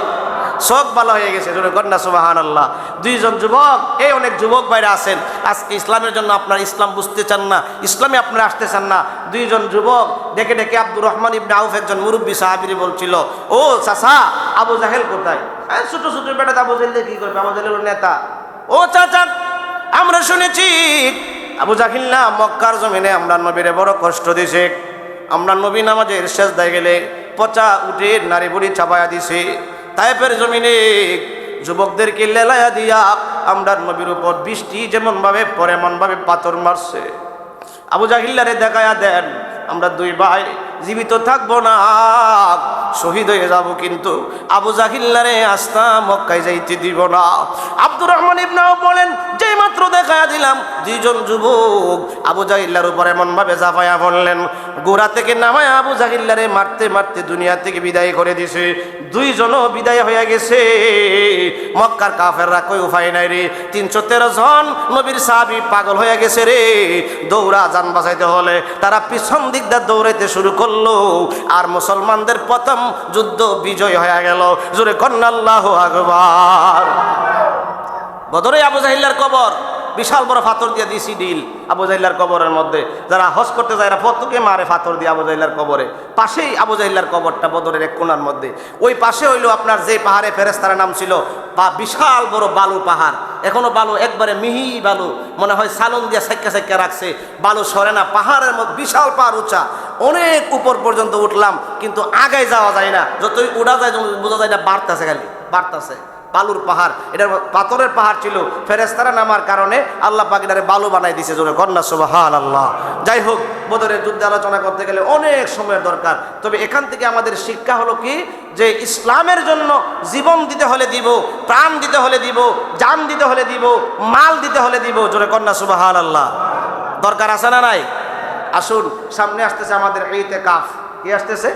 সব ভালো হয়ে গেছে, জোরে কন্যা সুবহানাল্লাহ। দুইজন যুবক, এই অনেক যুবক বাইরে আছেন আজকে ইসলামের জন্য, আপনার ইসলাম বুঝতে চান না, ইসলামে আপনারা আসতে চান না। দুইজন যুবক ডেকে ডেকে আব্দুর রহমান ইবনে আউফ, একজন মুরব্বী সাহাবী, বলছিল, ও চাচা, আবু জাহেল কোথায়? ছোট ছোট বেটা, আবু জাহেল কি করবে? আবু জাহেলের নেতা। ও চাচা, আমরা শুনেছি আবু জাহিল না মক্কার জমিনে আমরা নবীরে বড় কষ্ট দিছে। আমরা নবী নামাজের সেজদায় গেলে পচা উঠে নারী বুড়ি চাপায়া দিছে। তায়েফের জমিনে যুবকদেরকে লেলায়া দিয়া আমরা নবীর উপর বৃষ্টি যেমন ভাবে পরে এমন ভাবে পাথর মারছে। আবু জাহিল্লারে দেখায়া দেন, আমরা দুই ভাই জীবিত থাকবো না, শহীদ হয়ে যাব, কিন্তু আবু জাহিল্লারে আস্তা মক্কায় যাইতে দিব না। আব্দুর রহমান ইবনে আউফ বলেন, যেই মাত্র দেখায়া দিলাম, দুইজন যুবক আবু জাহিল্লার উপর এমন ভাবে ঝাঁপায়া পড়লেন, গোড়া থেকে নামায় আবু জাহিল্লারে মারতে মারতে দুনিয়া থেকে বিদায় করে দিছে। দুইজনও বিদায় হয়ে গেছে। মক্কার কাফেররা কই উপায় নাই রে, 313 জন নবীর সাহাবী পাগল হয়ে গেছে রে, দৌড়া জান বাঁচাইতে হলে। তারা পিছন দিক দিয়ে দৌড়াইতে শুরু করলো, আর মুসলমানদের প্রথম যুদ্ধ বিজয় হয়ে গেল। জোরে কন্যা আল্লাহু আকবার। বদরে আবু জাহিল্লার কবর, বিশাল বড় পাথর দিয়ে দিছি ডিল আবু জাহিল্লার কবরের মধ্যে। যারা হজ করতে যায় এরা প্রত্যেকে মারে পাথর দিয়ে আবু জাহিল্লার কবরে। পাশেই আবু জাহিল্লার কবরটা বদরের এক কোণার মধ্যে। ওই পাশে হইলো আপনার যে পাহাড়ে ফেরেশতারা নাম ছিল, বিশাল বড় বালু পাহাড়, এখনো বালু একবারে মিহি বালু, মনে হয় সালন দিয়ে সাইক্কা সাইক্কা রাখছে, বালু সরে না। পাহাড়ের মধ্যে বিশাল পাহাড় উঁচা, অনেক উপর পর্যন্ত উঠলাম, কিন্তু আগায় যাওয়া যায় না। যতই উড়া যায় বোঝা যায় না বাড়তেছে, খালি বাড়তেছে। বালুর পাহাড়, এটা পাথরের পাহাড় ছিল, ফেরেশতারা নামার কারণে আল্লাহ পাক এটারে বালু বানাই দিয়েছে। জোরে কন্যা সুবহানাল্লাহ। যাই হোক, বদরের যুদ্ধে আলোচনা করতে গেলে অনেক সময়ের দরকার। তবে এখান থেকে আমাদের শিক্ষা হলো কি, যে ইসলামের জন্য জীবন দিতে হলে দিব, প্রাণ দিতে হলে দিব, জান দিতে হলে দিব, মাল দিতে হলে দিব। জোরে কন্যা সুবহানাল্লাহ। দরকার আছে না নাই? আসুন, সামনে আসতেছে আমাদের ইতিকাফ। কি আসতেছে?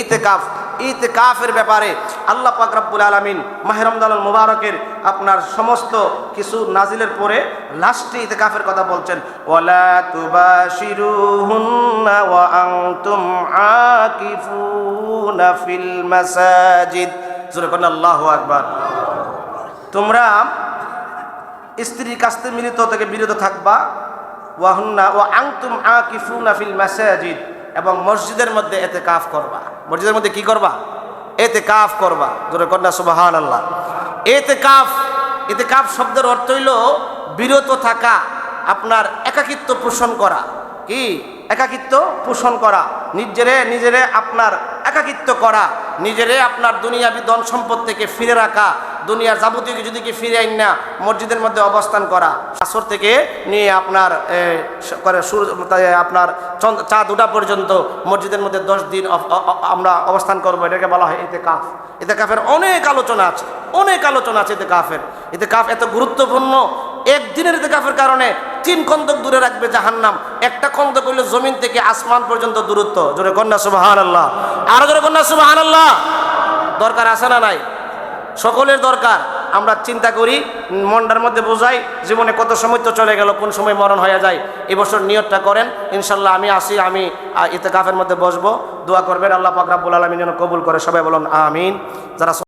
ইতিকাফ। ইতিকাফের ব্যাপারে আল্লাহ পাক রব্বুল আলামিন মাহে রমজানুল মুবারকের আপনার সমস্ত কিছু নাজিলের পরে লাস্টে ইতিকাফের কথা বলছেন, ওয়ালা তুবাশিরুহুন্না ওয়া আনতুম আকিফুনা ফিল মাসাজিদ। জোরে বলেন আল্লাহু আকবার। তোমরা স্ত্রীর কাছ থেকে মিলিত থেকে বিরত থাকবা, ওয়াহুন্না ওয়া আনতুম আকিফুনা ফিল মাসাজিদ, এবং মসজিদের মধ্যে ইতিকাফ করবা। মসজিদের মধ্যে কি করবা? ইতিকাফ করবা। জোরে কন্যা সুবহানাল্লাহ। ইতিকাফ শব্দের অর্থ হইল বিরত থাকা, আপনার একাকিত্ব পোষণ করা। কি একাকিত্ব পোষণ করা? নিজেরে আপনার একাকিত্ব করা, নিজেরে আপনার দুনিয়াবি ধন সম্পদ থেকে ফিরে রাখা, দুনিয়ার যাবতীয় কিছু দিকে ফিরে আইন না মসজিদের মধ্যে অবস্থান করা। আসর থেকে নিয়ে আপনার আপনার চাঁদ ওঠা পর্যন্ত মসজিদের মধ্যে 10 দিন আমরা অবস্থান করবো, এটাকে বলা হয় ইতিকাফ। ইতিকাফের অনেক আলোচনা আছে, ইতিকাফ এত গুরুত্বপূর্ণ। একদিনের ইতিকাফের কারণে 3 খন্দক দূরে রাখবে জাহান্নাম। একটা খন্দক হইল জমিন থেকে আসমান পর্যন্ত দূরত্ব। জোরে কন্যা সুবহানাল্লাহ, আরো জোরে কন্যা সুবহানাল্লাহ। দরকার আছে না নাই? সকলের দরকার। আমরা চিন্তা করি, মনটার মধ্যে বোঝাই জীবনে কত সময় তো চলে গেল, কোন সময় মরণ হয়ে যায়। এবছর নিয়তটা করেন, ইনশাল্লাহ আমি ইতিকাফের মধ্যে বসবো। দোয়া করবেন, আল্লাহ পাক রব্বুল আলামিন যেন কবুল করে। সবাই বলুন আমিন। যারা